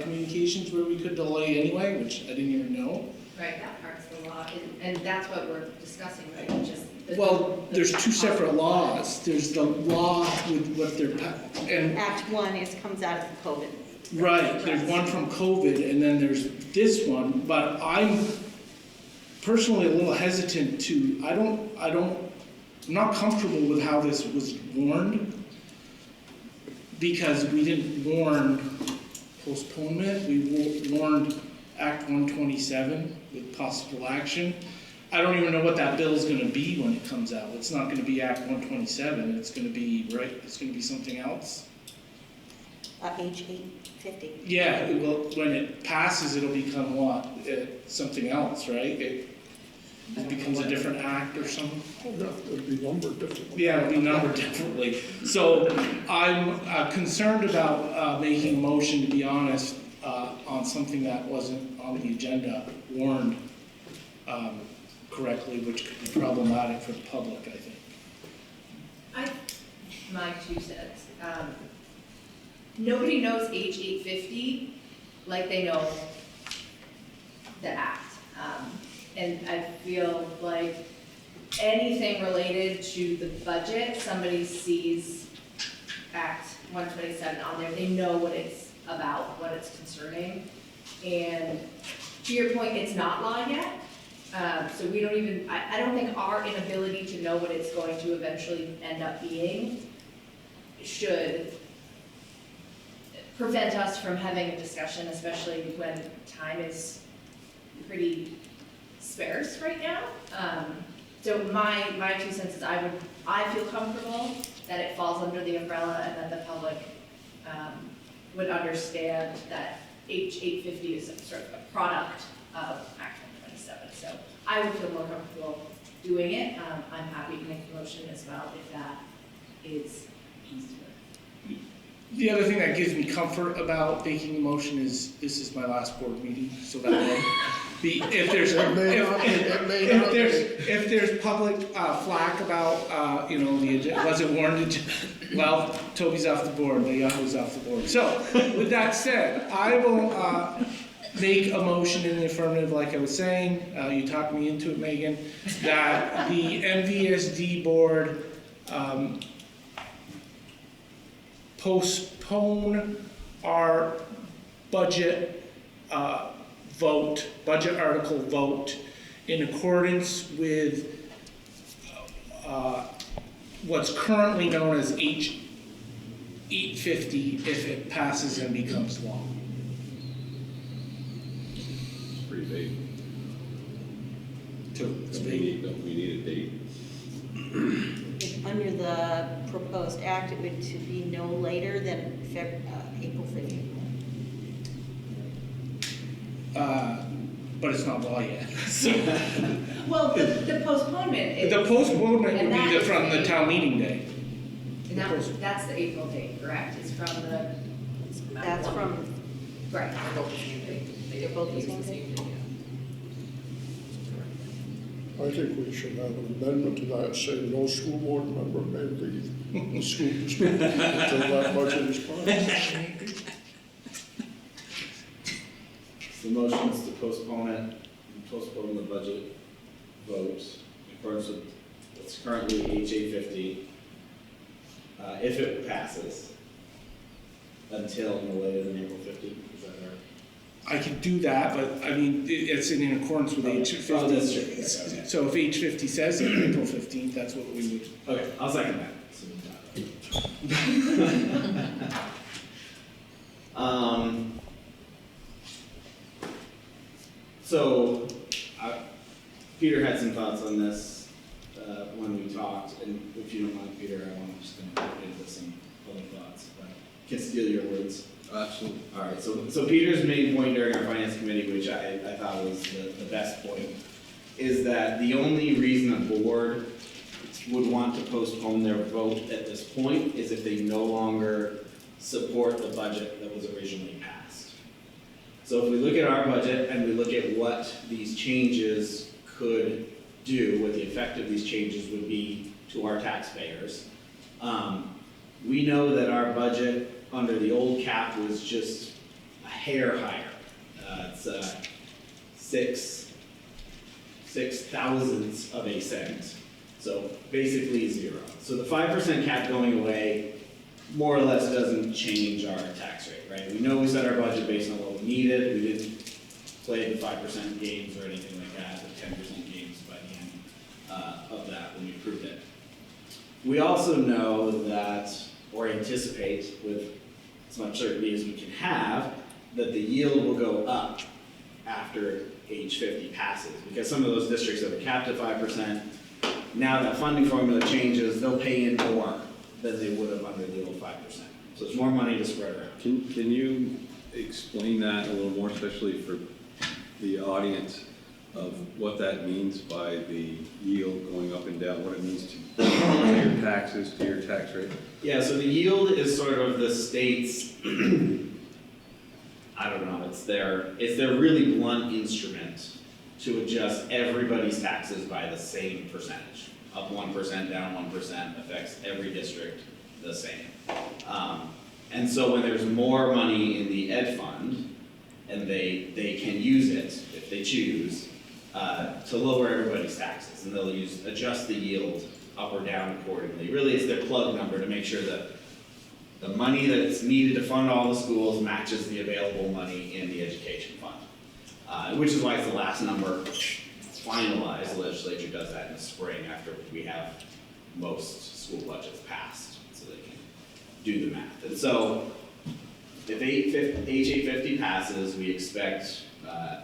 communications where we could delay anyway, which I didn't even know. Right, that part's the law, and that's what we're discussing, right, just. Well, there's two separate laws. There's the law with what they're, and. Act 1 comes out of the COVID. Right, there's one from COVID, and then there's this one, but I'm personally a little hesitant to, I'm not comfortable with how this was warned, because we didn't warn postponement, we warned Act 127 with possible action. I don't even know what that bill is gonna be when it comes out. It's not gonna be Act 127, it's gonna be, right, it's gonna be something else. H850. Yeah, well, when it passes, it'll become what? Something else, right? It becomes a different act or something? It'll be numbered differently. Yeah, it'll be numbered differently. So I'm concerned about making a motion, to be honest, on something that wasn't on the agenda warned correctly, which could be problematic for the public, I think. My 2 cents. Nobody knows H850 like they know the act. And I feel like anything related to the budget, somebody sees Act 127 on there, they know what it's about, what it's concerning. And to your point, it's not law yet. So we don't even, I don't think our inability to know what it's going to eventually end up being should prevent us from having a discussion, especially when time is pretty sparse right now. So my 2 cents is I feel comfortable that it falls under the umbrella and that the public would understand that H850 is sort of a product of Act 127. So I would feel more comfortable doing it. I'm happy to make the motion as well if that is easier. The other thing that gives me comfort about making a motion is this is my last board meeting, so that way, if there's public flack about, was it warranted? Well, Toby's off the board, Yahoo's off the board. So, with that said, I will make a motion in the affirmative, like I was saying, you talked me into it, Megan, that the MVSD board postpone our budget budget article vote in accordance with what's currently known as H850 if it passes and becomes law. It's pretty vague. It's We need a date. If under the proposed act, it would to be no later than April 15th. But it's not law yet. Well, the postponement is. The postponement And would that be is from the town meeting day. And that's the April date, correct? It's from the. That's from. Right. They're both the same day? I think we should have an amendment to that saying no school board member may leave the school district until that budget is passed. The motion is to postpone the budget vote in accordance with what's currently H850, if it passes, until no later than April 15th, is that right? I could do that, but I mean, it's in accordance with H50. Oh, that's true. Okay. So if H50 says April 15th, that's what we would. Okay, I'll second that. So, Peter had some thoughts on this when we talked, and if you don't mind, Peter, I want to just kind of get into some other thoughts, but I can steal your words. Absolutely. All right, so Peter's main point during our finance committee, which I thought was the best point, is that the only reason a board would want to postpone their vote at this point is if they no longer support the budget that was originally passed. So if we look at our budget and we look at what these changes could do, what the effect of these changes would be to our taxpayers, we know that our budget under the old cap was just a hair higher. It's 6 thousandths of a cent. So basically zero. So the 5% cap going away more or less doesn't change our tax rate, right? We know we set our budget based on what we needed. We didn't play the 5% games or anything like that, the 10% games by the end of that when we approved it. We also know that, or anticipate with as much certainty as we can have, that the yield will go up after H50 passes, because some of those districts that were capped at 5%, now that funding formula changes, they'll pay in more than they would have under the old 5%. So it's more money to spread around. Can you explain that a little more, especially for the audience, of what that means by the yield going up and down, what it means to your taxes, to your tax rate? Yeah, so the yield is sort of the state's I don't know, it's their really blunt instrument to adjust everybody's taxes by the same percentage. Up 1%, down 1%, affects every district the same. And so when there's more money in the ed fund, and they can use it, if they choose, to lower everybody's taxes, and they'll adjust the yield up or down accordingly. Really, it's their plug number to make sure that the money that's needed to fund all the schools matches the available money in the education fund. Which is why it's the last number finalized. The legislature does that in the spring after we have most school budgets passed, so they can do the math. And so, if H850 passes, we expect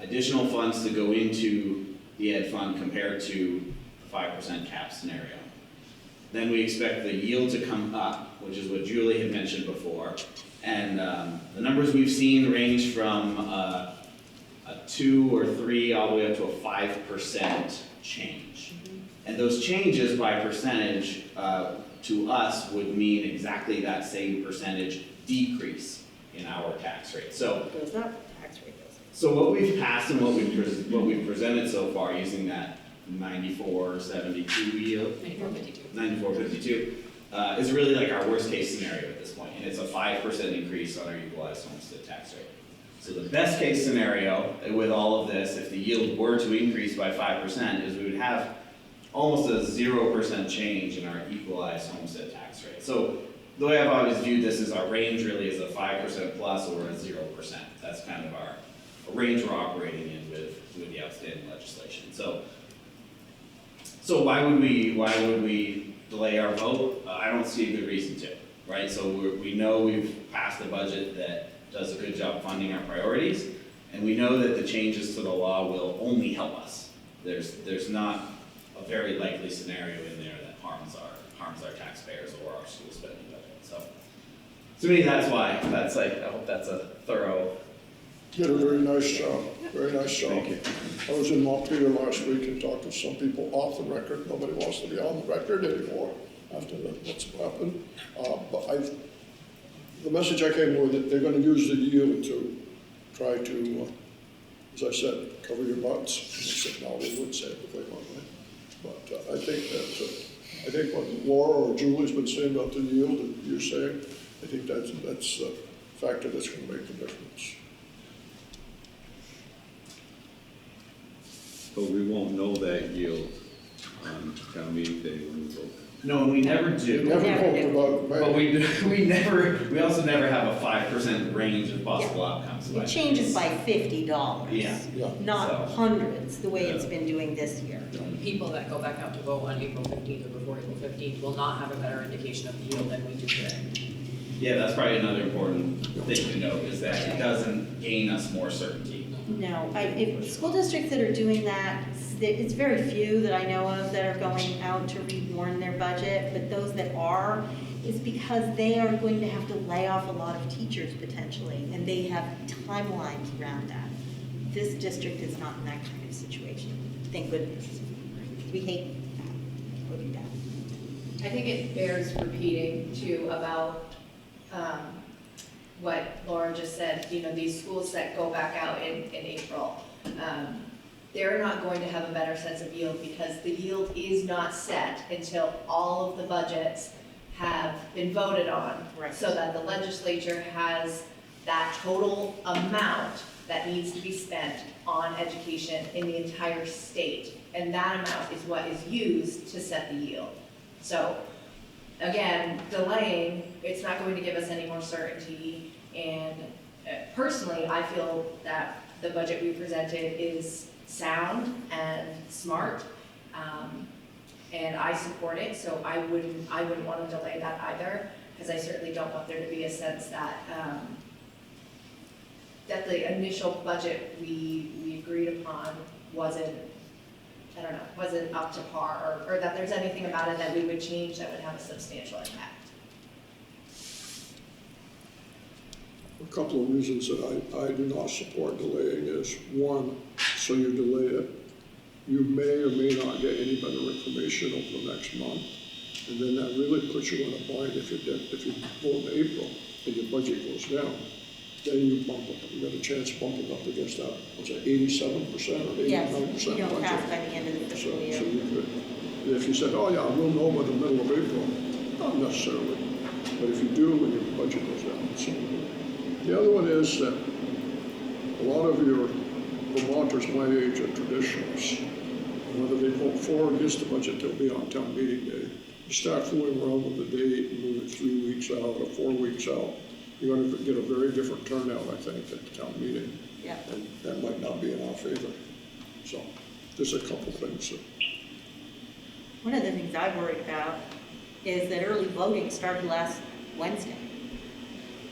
additional funds to go into the ed fund compared to the 5% cap scenario. Then we expect the yield to come up, which is what Julie had mentioned before. And the numbers we've seen range from a 2 or 3 all the way up to a 5% change. And those changes by percentage to us would mean exactly that same percentage decrease in our tax rate. So Goes up, tax rate goes up. so what we've passed and what we've presented so far using that 94.72 yield, 94.52, is really like our worst case scenario at this point, and it's a 5% increase on our equalized homestead tax rate. So the best case scenario with all of this, if the yield were to increase by 5%, is we would have almost a 0% change in our equalized homestead tax rate. So the way I've always viewed this is our range really is a 5% plus or a 0%. That's kind of our range we're operating in with the outstanding legislation. So why would we delay our vote? I don't see a good reason to, right? So we know we've passed a budget that does a good job funding our priorities, and we know that the changes to the law will only help us. There's not a very likely scenario in there that harms our taxpayers or our school spending budget. So to me, that's why. I hope that's a thorough. Did a very nice job, very nice job. Thank you. I was in Montpelier last week and talked to some people off the record. Nobody wants to be on the record anymore after what's happened. But the message I came with, that they're going to use the yield to try to, as I said, cover your butts. Except now they would say it if they want to. But I think what Laura or Julie's been saying about the yield that you're saying, I think that's a factor that's going to make the difference. But we won't know that yield on town meeting day when we vote. No, and we never do. We never talked about, But we also never have a 5% range of possible outcomes. It changes by $50. Yeah. Not So- hundreds, the way it's been doing this year. People that go back out to vote on April 15th or before April 15th will not have a better indication of the yield than we do today. Yeah, that's probably another important thing to note, is that it doesn't gain us more certainty. No, if school districts that are doing that, it's very few that I know of that are going out to rewarn their budget, but those that are, is because they are going to have to lay off a lot of teachers potentially, and they have timelines around that. This district is not in that kind of situation, thank goodness. We hate that, it would be bad. I think it bears repeating too about what Laura just said, these schools that go back out in April, they're not going to have a better sense of yield because the yield is not set until all of the budgets have been voted on. Right. So that the legislature has that total amount that needs to be spent on education in the entire state. And that amount is what is used to set the yield. So again, delaying, it's not going to give us any more certainty. And personally, I feel that the budget we presented is sound and smart. And I support it, so I wouldn't want to delay that either, because I certainly don't want there to be a sense that that the initial budget we agreed upon wasn't up to par, or that there's anything about it that we would change that would have a substantial impact. a couple of reasons that I do not support delaying is, one, so you delay it, you may or may not get any better information over the next month. And then that really puts you in a bind if you vote in April and your budget goes down. then you bump it, you got a chance of bumping up against that, what's that, 87% or 89% Yes, budget? you don't pass by the end of the fiscal So year. you could, if you said, oh yeah, we'll know by the middle of April, not necessarily, but if you do, when your budget goes down. So the other one is that a lot of your Vermonters my age are traditionalists. Whether they vote for or against the budget, they'll be on town meeting day. You start fooling around with the date and move it 3 weeks out or 4 weeks out, you're gonna get a very different turnout, I think, at the town meeting. Yeah. And that might not be in our favor. So there's a couple things that. One of the things I worried about is that early voting started last Wednesday.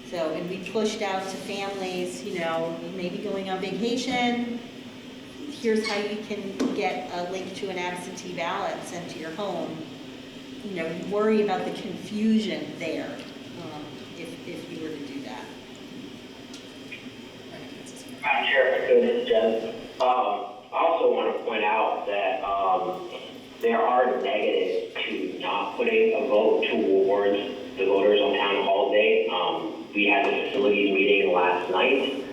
So, and we pushed out to families, you know, maybe going on vacation. Here's how you can get a link to an absentee ballot sent to your home. You know, you worry about the confusion there, if you were to do that. Madam Chair, if I could, it's Jen. I also want to point out that there are negatives to not putting a vote towards the voters on town hall day. We had the facilities meeting last night.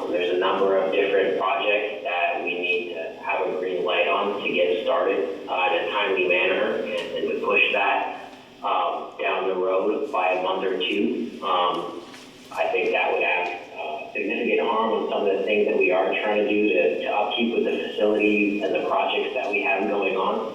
There's a number of different projects that we need to have a green light on to get started in a timely manner, and to push that down the road by a month or two. I think that would have significant harm on some of the things that we are trying to do to upkeep with the facilities and the projects that we have going on.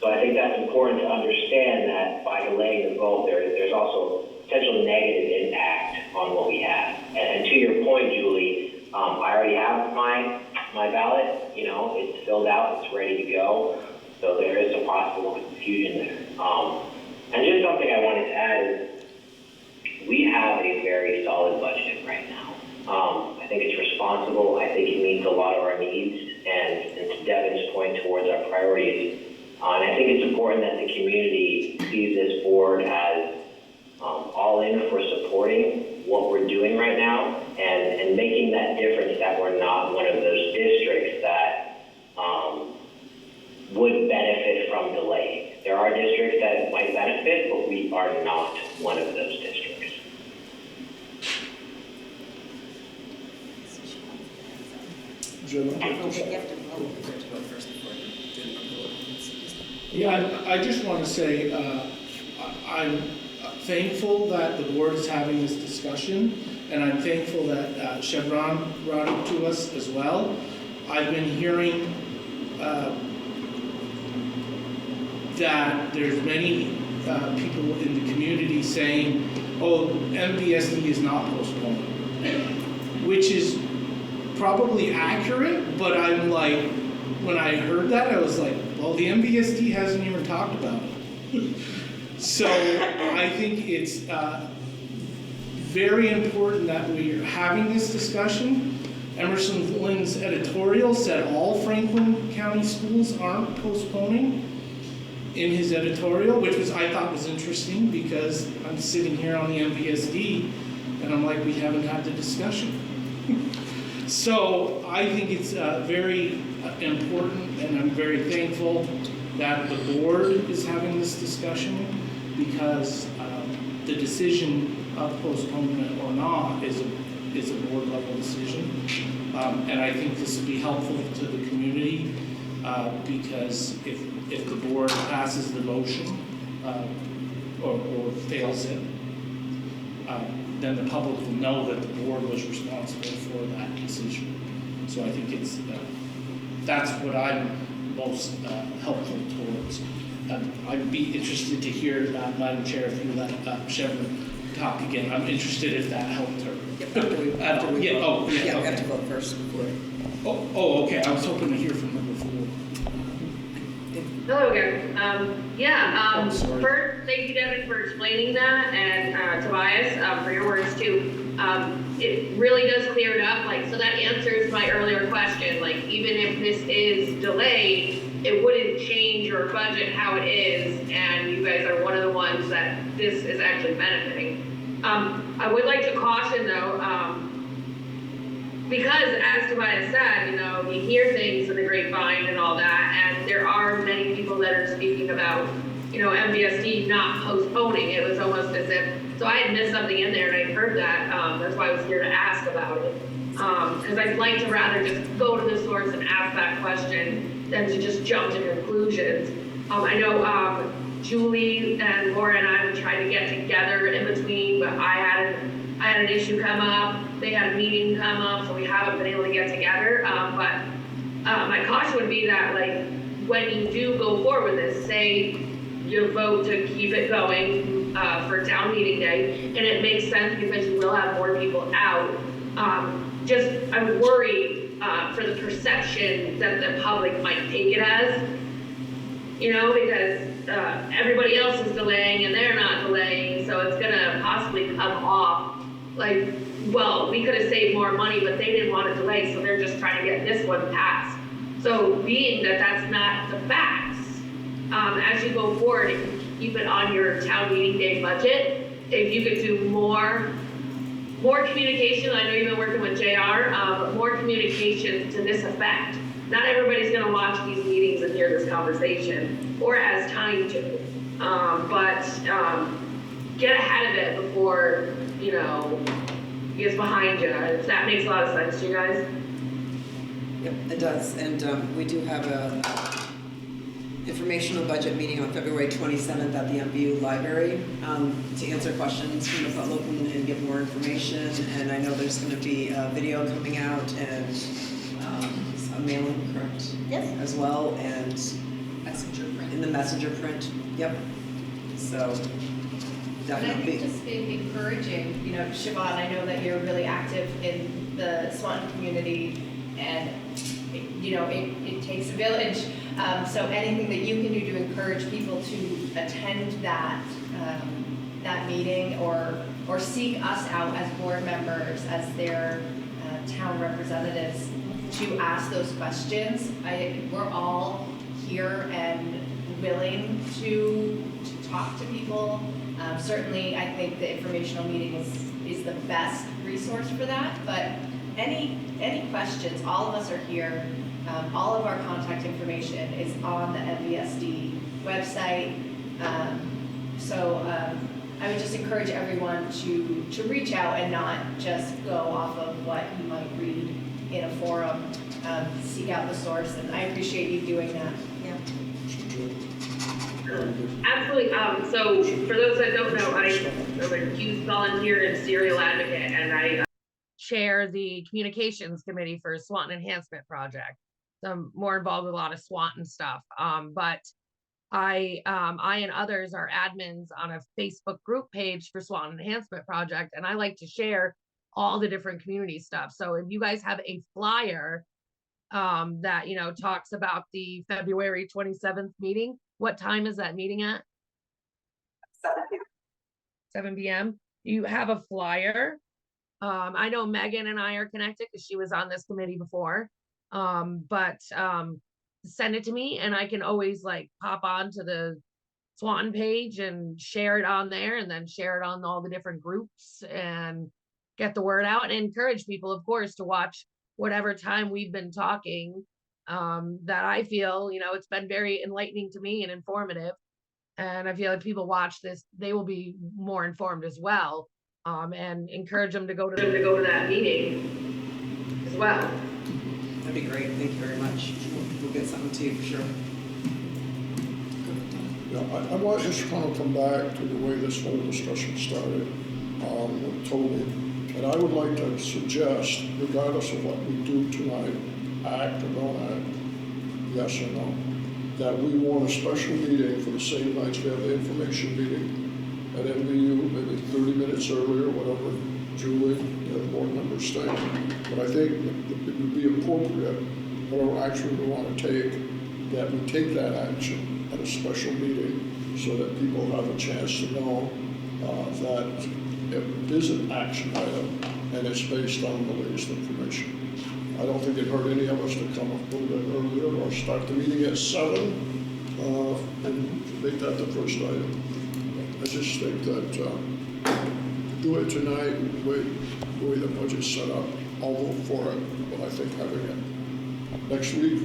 So I think that's important to understand that by delaying the vote, there's also potential negative impact on what we have. And to your point, Julie, I already have my ballot. You know, it's filled out, it's ready to go. So there is a possible confusion there. And just something I wanted to add is we have a very solid budget right now. I think it's responsible. I think it meets a lot of our needs. And to Devin's point towards our priorities, and I think it's important that the community sees this board as all in for supporting what we're doing right now and making that difference that we're not one of those districts that would benefit from delay. There are districts that might benefit, but we are not one of those districts. Jim, Yeah, I just want to say, I'm thankful that the board is having this discussion, and I'm thankful that Chevron brought it to us as well. I've been hearing that there's many people in the community saying, oh, MVSD is not postponed, which is probably accurate, but I'm like, when I heard that, I was like, well, the MVSD hasn't even talked about it. So I think it's very important that we are having this discussion. Emerson Lynn's editorial said all Franklin County schools aren't postponing in his editorial, which I thought was interesting because I'm sitting here on the MVSD and I'm like, we haven't had the discussion. So I think it's very important, and I'm very thankful that the board is having this discussion, because the decision of postponement or not is a board level decision. And I think this will be helpful to the community, because if the board passes the motion or fails it, then the public will know that the board was responsible for that decision. So I think that's what I'm most helpful towards. I'd be interested to hear, Madam Chair, if you let Chevron talk again. I'm interested if that helped her. After we vote. We have to vote first before. Oh, okay. I was hoping to hear from her before. Hello again. First, thank you, Devin, for explaining that, and Tobias, for your words too. It really does clear it up. So that answers my earlier question. Even if this is delayed, it wouldn't change your budget how it is, and you guys are one of the ones that this is actually benefiting. I would like to caution though, because as Tobias said, you hear things in the grapevine and all that, and there are many people that are speaking about MVSD not postponing. It was almost as if, so I had missed something in there and I heard that. That's why I was here to ask about it. Because I'd like to rather just go to the source and ask that question than to just jump to conclusions. I know Julie and Laura and I would try to get together in between, but I had an issue come up. They had a meeting come up, so we haven't been able to get together. But my caution would be that, like, when you do go forward with this, say you vote to keep it going for town meeting day, and it makes sense because you will have more people out. I'm worried for the perception that the public might take it as, because everybody else is delaying and they're not delaying, so it's gonna possibly come off like, well, we could have saved more money, but they didn't want to delay, so they're just trying to get this one passed. So being that that's not the facts, as you go forward, if you keep it on your town meeting day budget, if you could do more communication, I know you've been working with JR, but more communication to this effect. Not everybody's gonna watch these meetings and hear this conversation, or has time to. But get ahead of it before, it gets behind you. If that makes a lot of sense to you guys. Yep, it does, and we do have a informational budget meeting on February 27th at the MVU Library to answer questions from the public and give more information. And I know there's going to be a video coming out and a mailing, correct? Yes. As well, and Messenger print. in the messenger print. Yep. So And I definitely. think just being encouraging, Siobhan, I know that you're really active in the Swanton community, and it takes a village. So anything that you can do to encourage people to attend that meeting or seek us out as board members, as their town representatives, to ask those questions. We're all here and willing to talk to people. Certainly, I think the informational meeting is the best resource for that, but any questions, all of us are here. All of our contact information is on the MVSD website. I would just encourage everyone to reach out and not just go off of what you might read in a forum. Seek out the source, and I appreciate you doing that. Yeah. Absolutely. So for those that don't know, I'm a youth volunteer and serial advocate, and I chair the communications committee for Swanton Enhancement Project. So I'm more involved with a lot of Swanton stuff. But I and others are admins on a Facebook group page for Swanton Enhancement Project, and I like to share all the different community stuff. So if you guys have a flyer that talks about the February 27th meeting, what time is that meeting at? 7 p.m. You have a flyer. I know Megan and I are connected because she was on this committee before. But send it to me and I can always pop on to the Swanton page and share it on there, and then share it on all the different groups and get the word out and encourage people, of course, to watch whatever time we've been talking. That I feel, it's been very enlightening to me and informative. And I feel like people watch this, they will be more informed as well. And encourage them to go to that meeting as well. That'd be great. Thank you very much. We'll get something to you for sure. Yeah, I want to just kind of come back to the way this whole discussion started with Toby. And I would like to suggest, regardless of what we do tonight, act or don't act, yes or no, that we want a special meeting for the same nights we have the information meeting at MVU, maybe 30 minutes earlier, whatever Julie, the other board members think. But I think it would be appropriate, whatever action we want to take, that we take that action at a special meeting so that people have a chance to know that it is an action item and it's based on the latest information. I don't think it hurt any of us to come up a little bit earlier or start the meeting at 7 and make that the first item. I just think that do it tonight, the way the budget's set up, I'll vote for it, but I think having it next week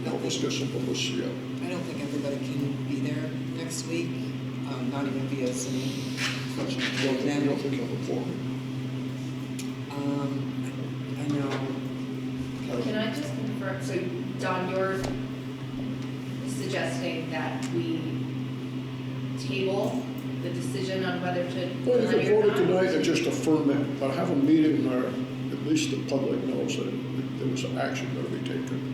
help us get some publicity out. I don't think everybody can be there next week, not even via Zoom. You don't Unfortunately, think of a forum? I know. Can I just confirm, so Don, you're suggesting that we table the decision on whether to. Well, you can delay or vote it not? tonight and just affirm it, but have a meeting where at least the public knows that there was an action going to be taken.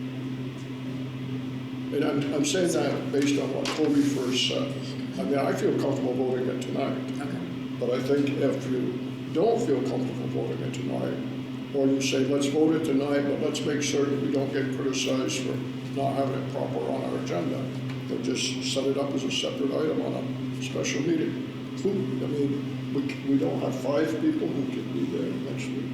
And I'm saying that based on what Toby first said. I mean, I feel comfortable voting it tonight. Okay. But I think if you don't feel comfortable voting it tonight, or you say, let's vote it tonight, but let's make certain we don't get criticized for not having it proper on our agenda, then just set it up as a separate item on a special meeting. I mean, we don't have 5 people who can be there next week.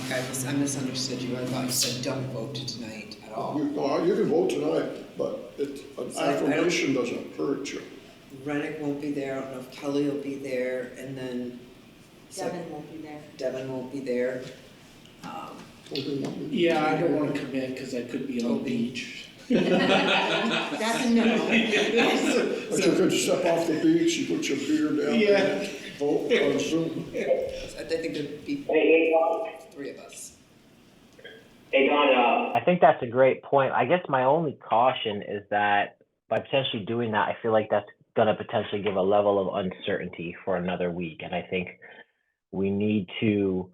Okay, I misunderstood you. I thought you said don't vote tonight at all. You can vote tonight, but an So I don't- affirmation doesn't hurt you. Rennick won't be there. I don't know if Kelly will be there, and then Devin won't be there. Devin won't be there. Yeah, I don't want to commit because I could be on the beach. That's a no. But you could step off the beach, you put your beer down Yeah. and vote on Zoom. I think there'd be Hey, Don. 3 of us. Hey, Don, I think that's a great point. I guess my only caution is that by potentially doing that, I feel like that's going to potentially give a level of uncertainty for another week. And I think we need to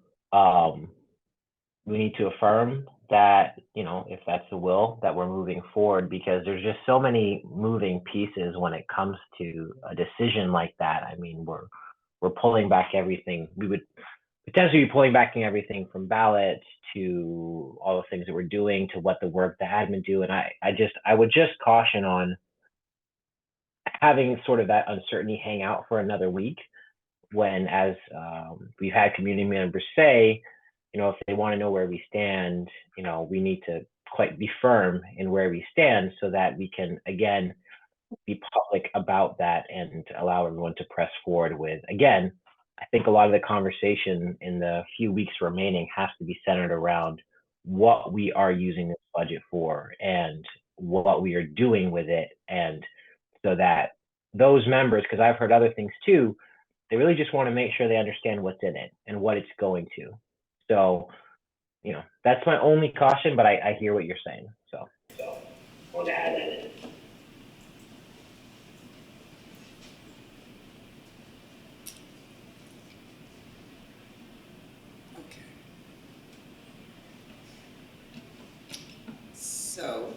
affirm that, you know, if that's the will, that we're moving forward, because there's just so many moving pieces when it comes to a decision like that. I memean, we're pulling back everything. We would potentially be pulling back everything from ballots to all the things that we're doing to what the work the admin do. And I would just caution on having sort of that uncertainty hang out for another week when, as we've had community members say, you know, if they want to know where we stand, you know, we need to quite be firm in where we stand so that we can, again, be public about that and allow everyone to press forward with. Again, I think a lot of the conversation in the few weeks remaining has to be centered around what we are using this budget for and what we are doing with it. And so that those members, because I've heard other things too, they really just want to make sure they understand what's in it and what it's going to. So, you know, that's my only caution, but I hear what you're saying. So I want to add that in. Okay. So,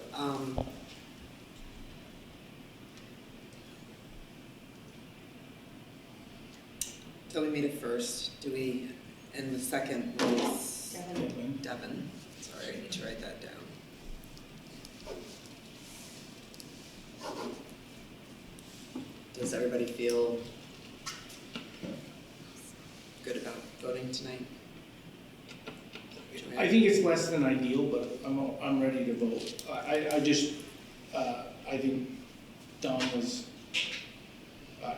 Toby made it first. Do we, and the second was Devin. Sorry, I need to write that down. Does everybody feel good about voting tonight? I think it's less than ideal, but I'm ready to vote. I think Don was,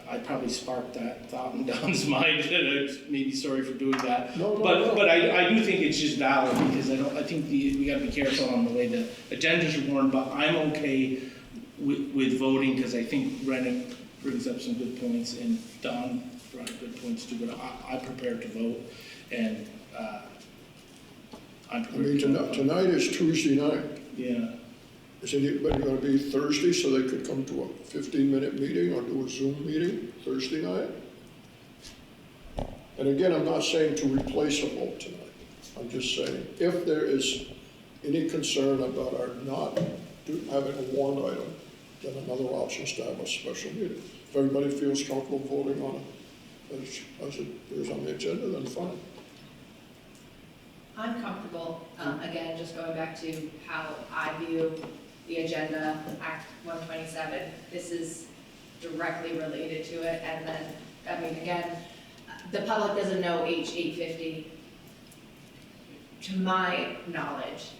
I probably sparked that thought in Don's mind, and I'm maybe sorry for doing that. No. But I do think it's just valid, because I think we gotta be careful on the way the agendas are worn, but I'm okay with voting, because I think Rennick brings up some good points, and Don brought up good points too, but I'm prepared to vote, and I'm I prepared mean, to vote. tonight is Tuesday night. Yeah. Is anybody going to be Thursday so they could come to a 15-minute meeting or do a Zoom meeting Thursday night? And again, I'm not saying to replace a vote tonight. I'm just saying, if there is any concern about our not having a warrant item, then another option is to have a special meeting. If everybody feels comfortable voting on it as it is on the agenda, then fine. I'm comfortable, again, just going back to how I view the agenda, Act 127. This is directly related to it, and then, I mean, again, the public doesn't know H850. To my knowledge,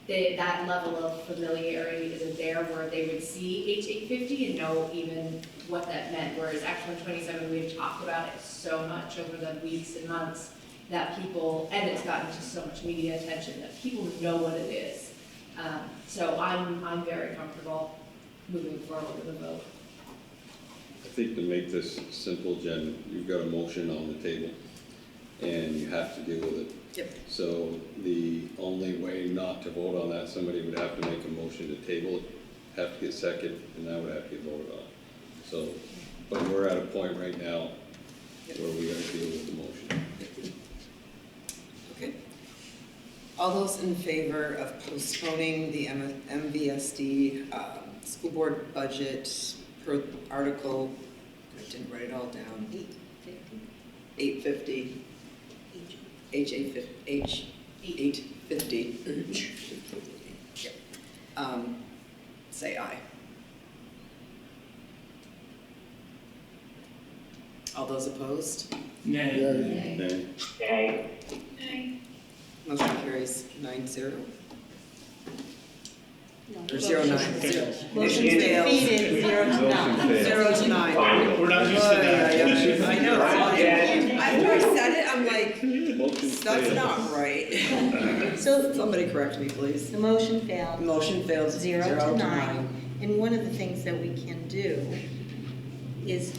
that level of familiarity isn't there where they would see H850 and know even what that meant, whereas Act 127, we've talked about it so much over the weeks and months, that people, and it's gotten to so much media attention, that people know what it is. So I'm very comfortable moving forward with a vote. I think to make this simple, Jen, you've got a motion on the table, and you have to deal with it. Yep. So the only way not to vote on that, somebody would have to make a motion to table it, have to get second, and that would have to get voted on. So, but we're at a point right now where we gotta deal with the motion. Okay. All those in favor of postponing the MVSD school board budget per article, I didn't write it all down. 850. H850. Say aye. All those opposed? Nay. Nay. Motion carries 9-0. Or 0-9. Motion defeated, 0-9. 0-9. We're not used to that. I know. After I said it, I'm like, that's not right. So somebody correct me, please. the motion failed. Motion fails 0 to 9. And one of the things that we can do is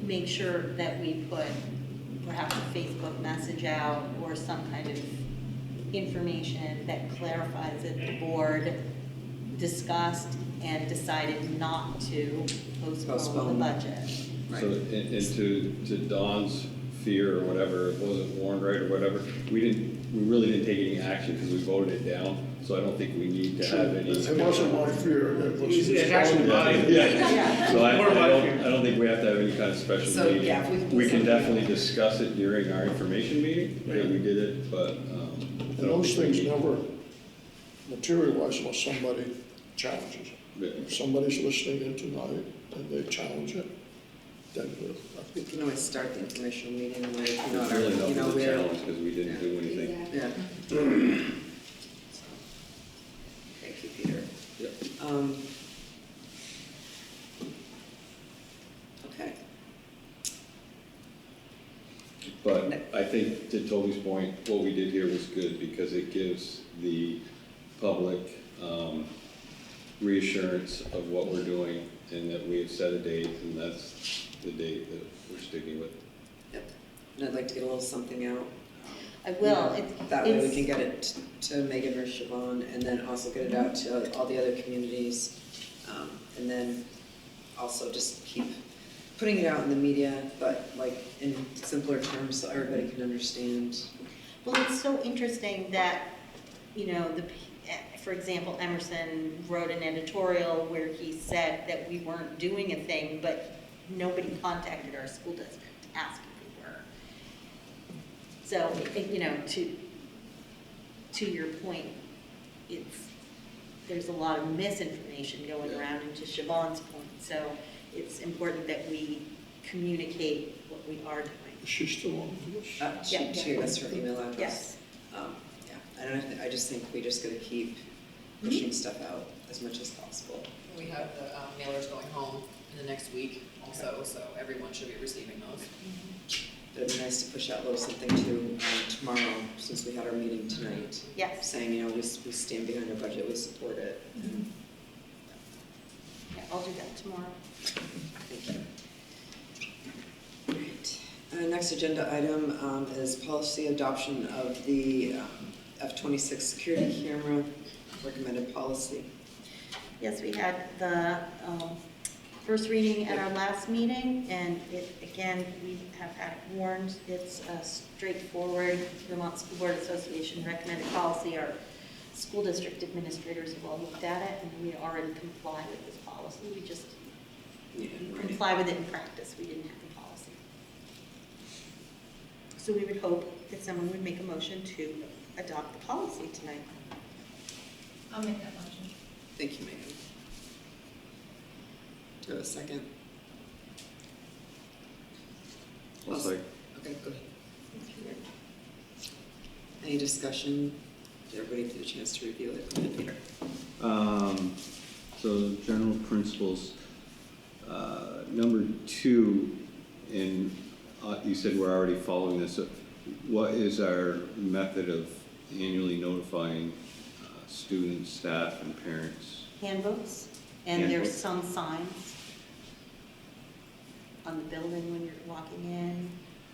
make sure that we put perhaps a Facebook message out or some kind of information that clarifies that the board discussed and decided not to postpone the budget. So, and to Dawn's fear or whatever, it wasn't warned right or whatever, we really didn't take any action because we voted it down, so I don't think we need to have any. It wasn't my fear, it was. It's actually mine. Yeah. So I don't think we have to have any kind of special So, meeting. yeah, if we can do We can something. definitely discuss it during our information meeting, that we did it, but, And those things never materialize unless somebody challenges it. If somebody's listening in tonight and they challenge it, then We can always start the informational meeting with, you know, it's really our, you know, not a we're. challenge because we didn't do anything. Yeah. Thank you, Peter. Yep. Okay. But I think to Toby's point, what we did here was good because it gives the public reassurance of what we're doing and that we have set a date and that's the date that we're sticking with. Yep. And I'd like to get a little something out. I will. That way we can get it to Megan or Siobhan and then also get it out to all the other communities. And then also just keep putting it out in the media, but like in simpler terms so everybody can understand. Well, it's so interesting that, you know, for example, Emerson wrote an editorial where he said that we weren't doing a thing, but nobody contacted our school district to ask if we were. So, you know, to your point, there's a lot of misinformation going around, and to Siobhan's point, so it's important that we communicate what we are doing. Is she still on the list? She gave us her email address. Yes. Yeah, I just think we just gotta keep pushing stuff out as much as possible. We have the mailers going home in the next week also, so everyone should be receiving those. It'd be nice to push out a little something too tomorrow, since we had our meeting tonight. Yes. Saying, you know, we stand behind our budget, we support it. Yeah, I'll do that tomorrow. Thank you. Right. Next agenda item is policy adoption of the F-26 security camera recommended policy. Yes, we had the first reading at our last meeting, and again, we have had warned, it's a straightforward Vermont School Board Association recommended policy. Our school district administrators have all looked at it, and we already comply with this policy. We just comply with it in practice. We didn't have the policy. So we would hope that someone would make a motion to adopt the policy tonight. I'll make that motion. Thank you, Megan. Do you have a second? I'll say. Okay, go ahead. Any discussion? Did everybody get a chance to review it? Go ahead, Peter. So general principles, number 2, and you said we're already following this. So what is our method of annually notifying students, staff, and parents? Handbooks, and Handbook. there's some signs on the building when you're walking in.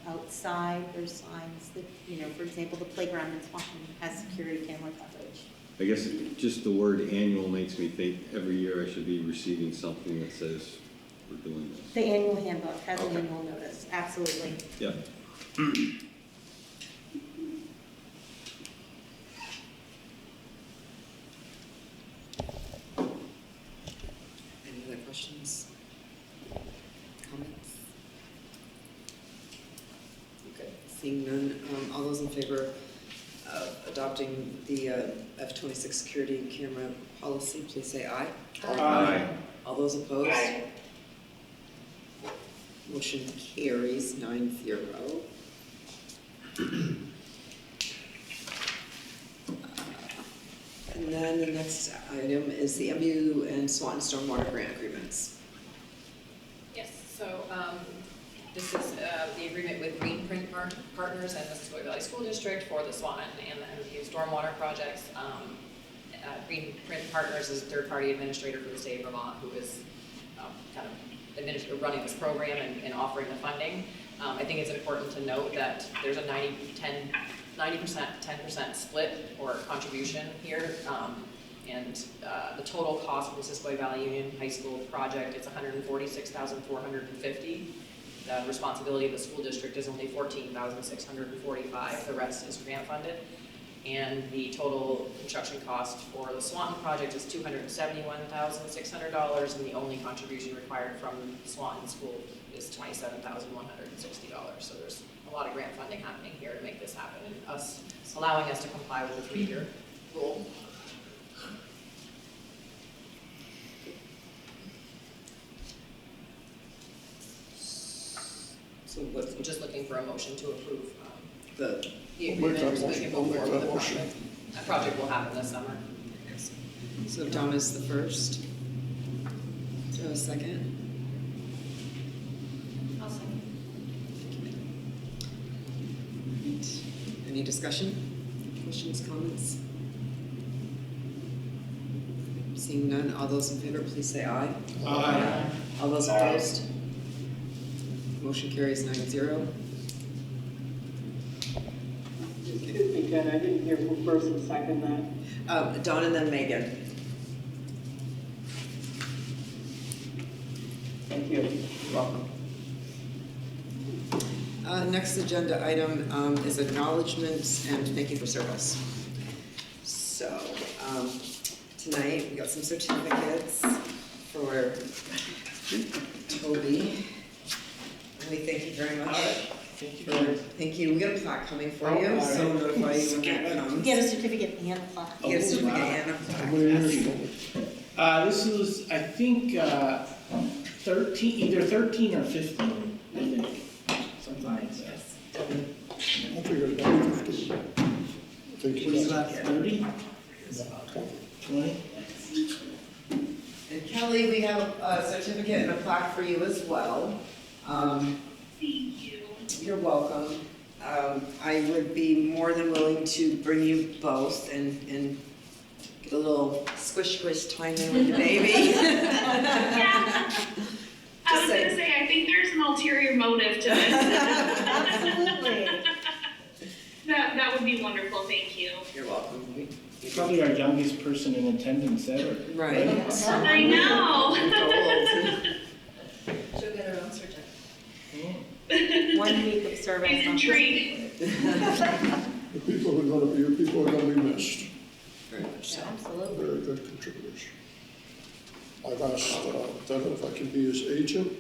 Outside, there's signs that, you know, for example, the playground in Swanton has security camera coverage. I guess just the word annual makes me think every year I should be receiving something that says we're doing this. The annual handbook has an Okay. annual notice, absolutely. Yep. Any other questions? Comments? Okay, seeing none, all those in favor of adopting the F-26 security camera policy, please say aye. Aye. All those opposed? Motion carries 9-0. And then the next item is the MU and Swanton Stormwater Grant Agreements. Yes, so this is the agreement with Green Print Partners and Missisquoi Valley School District for the Swanton and the MVU stormwater projects. Green Print Partners is a third-party administrator for the state of Vermont who is kind of running this program and offering the funding. I think it's important to note that there's a 90%, 10% split or contribution here. And the total cost of the Missisquoi Valley Union High School project is $146,450. The responsibility of the school district is only $14,645. The rest is grant funded. And the total construction cost for the Swanton project is $271,600, and the only contribution required from Swanton School is $27,160. So there's a lot of grant funding happening here to make this happen, and allowing us to comply with the 3-year rule. So what's I'm just looking for a motion to approve the agreement, so we can move forward with the project. That project will happen this summer. So Donna's the first. Do you have a second? I'll second. Any discussion? Questions, comments? Seeing none, all those in favor, please say aye. Aye. All those opposed? Motion carries 9-0. Excuse me, Jen, I didn't hear who first and second that. Donna and then Megan. Thank you. You're welcome. Next agenda item is acknowledgements and thank you for service. So tonight we got some certificates for Toby. And we thank you very much. Thank you. We got a plaque coming for you, so notify you when that comes. Get a certificate and a plaque. Get a certificate and a plaque. This was, I think, 13, either 13 or 15, I think. Something like that. I figured about 15. What is that, 30? 20? And Kelly, we have a certificate and a plaque for you as well. Thank you. You're welcome. I would be more than willing to bring you both and get a little squish time in with your baby. Yeah. I was gonna say, I think there's an ulterior motive to this. Absolutely. That would be wonderful, thank you. You're welcome. Probably our youngest person in attendance ever. Right. I know. She'll get her own certificate. 1 week of service. He's intrigued. The people who are going to be, your people are going to be missed. Very much so. Absolutely. Very good contributors. I've asked Devin if I can be his agent,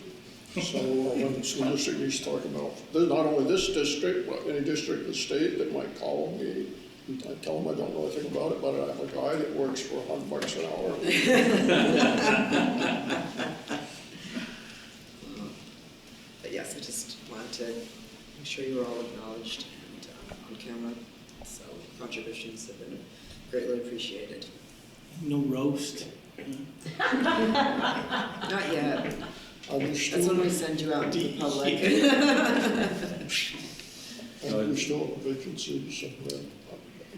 so when the school district needs to talk about, not only this district, but any district in the state that might call me, and I tell them I don't know anything about it, but I have a guy that works for $100 an hour. But yes, I just wanted to make sure you were all acknowledged and on camera. So contributions have been greatly appreciated. No roast. Not yet. That's when we send you out into the public. And we still have a vacancy somewhere,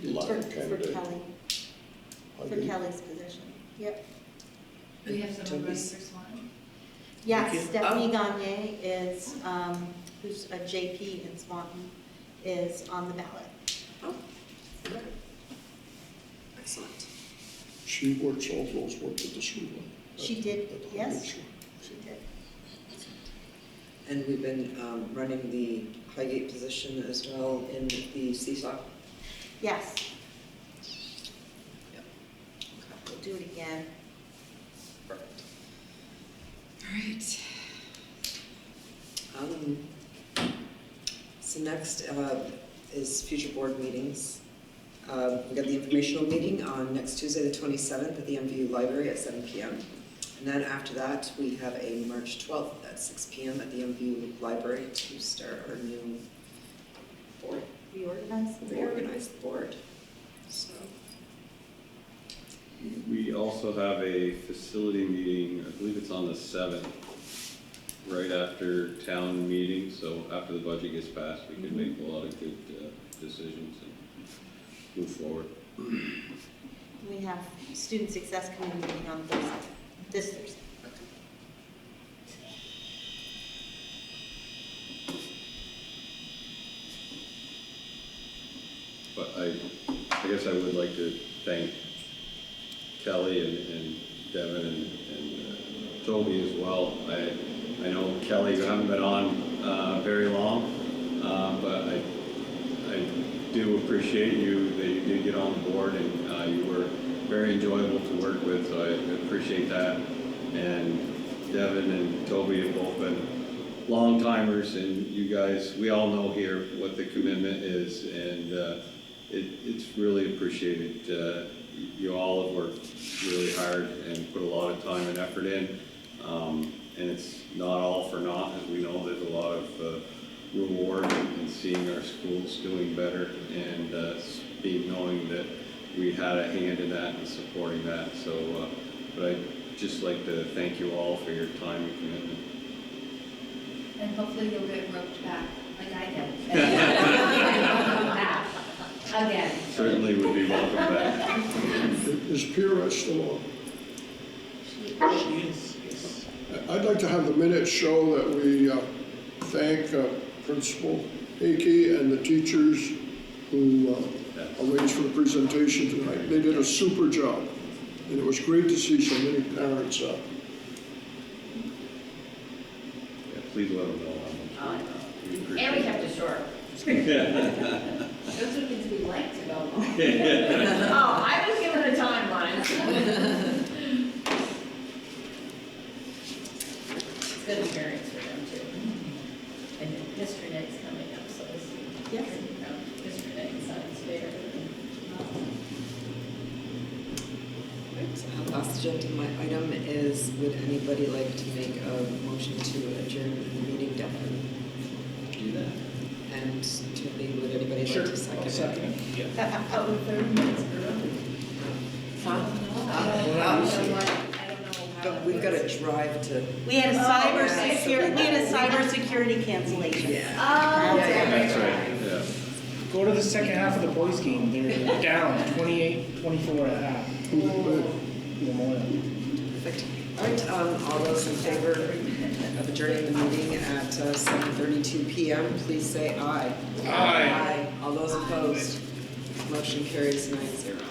a line candidate. Kelly, for Kelly's position. Yep. We have someone running Toby's. for Swan. Yes, Stephanie Gagne is, who's a JP in Swanton, is on the ballot. Oh, okay. Excellent. She works, all those work at the school. She did, at the yes. high school. She did. And we've been running the Highgate position as well in the CSOC. Yes. We'll do it again. Perfect. All right. So next is future board meetings. We've got the informational meeting on next Tuesday, the 27th at the MVU Library at 7 p.m. And then after that, we have a March 12th at 6 p.m. at the MVU Library to start our new board. Reorganize the board. So. We also have a facility meeting, I believe it's on the 7th, right after town meeting, so after the budget gets passed, we can make a lot of good decisions and move forward. We have student success committee meeting on Thursday, this Thursday. But I guess I would like to thank Kelly and Devin and Toby as well. I know, Kelly, you haven't been on very long, but I do appreciate you that you did get on the board, and you were very enjoyable to work with, so I appreciate that. And Devin and Toby have both been long timers, and you guys, we all know here what the commitment is, and it's really appreciated. You all have worked really hard and put a lot of time and effort in, and it's not all for naught, as we know there's a lot of reward in seeing our schools doing better, and knowing that we had a hand in that and supporting that. So, but I'd just like to thank you all for your time and commitment. And hopefully you'll get roped back, like I did. Again. Certainly would be welcome back. Is Pira still on? She is, yes. I'd like to have the minutes show that we thank Principal Hickey and the teachers who arranged for the presentation tonight. They did a super job, and it was great to see so many parents Yeah, please let them know how much we appreciate And we kept it short. it. Those are things we like to go on. Oh, I was given a timeline. It's good experience for them too. And then history night's coming up, so this is, history night and science fair. Last agenda item is, would anybody like to make a motion to adjourn the meeting? Definitely do that. And Toby, would anybody like to second? I'll second it. Yeah. Oh, 30 minutes early. But we've got to drive to. We had a cybersecurity cancellation. Yeah. Oh, That's right, yeah. Go to the second half of the boys game, they're down 28-24 at half. Perfect. All right, all those in favor of adjourning the meeting at 7:32 p.m., please say aye. Aye. All those opposed, motion carries 9-0.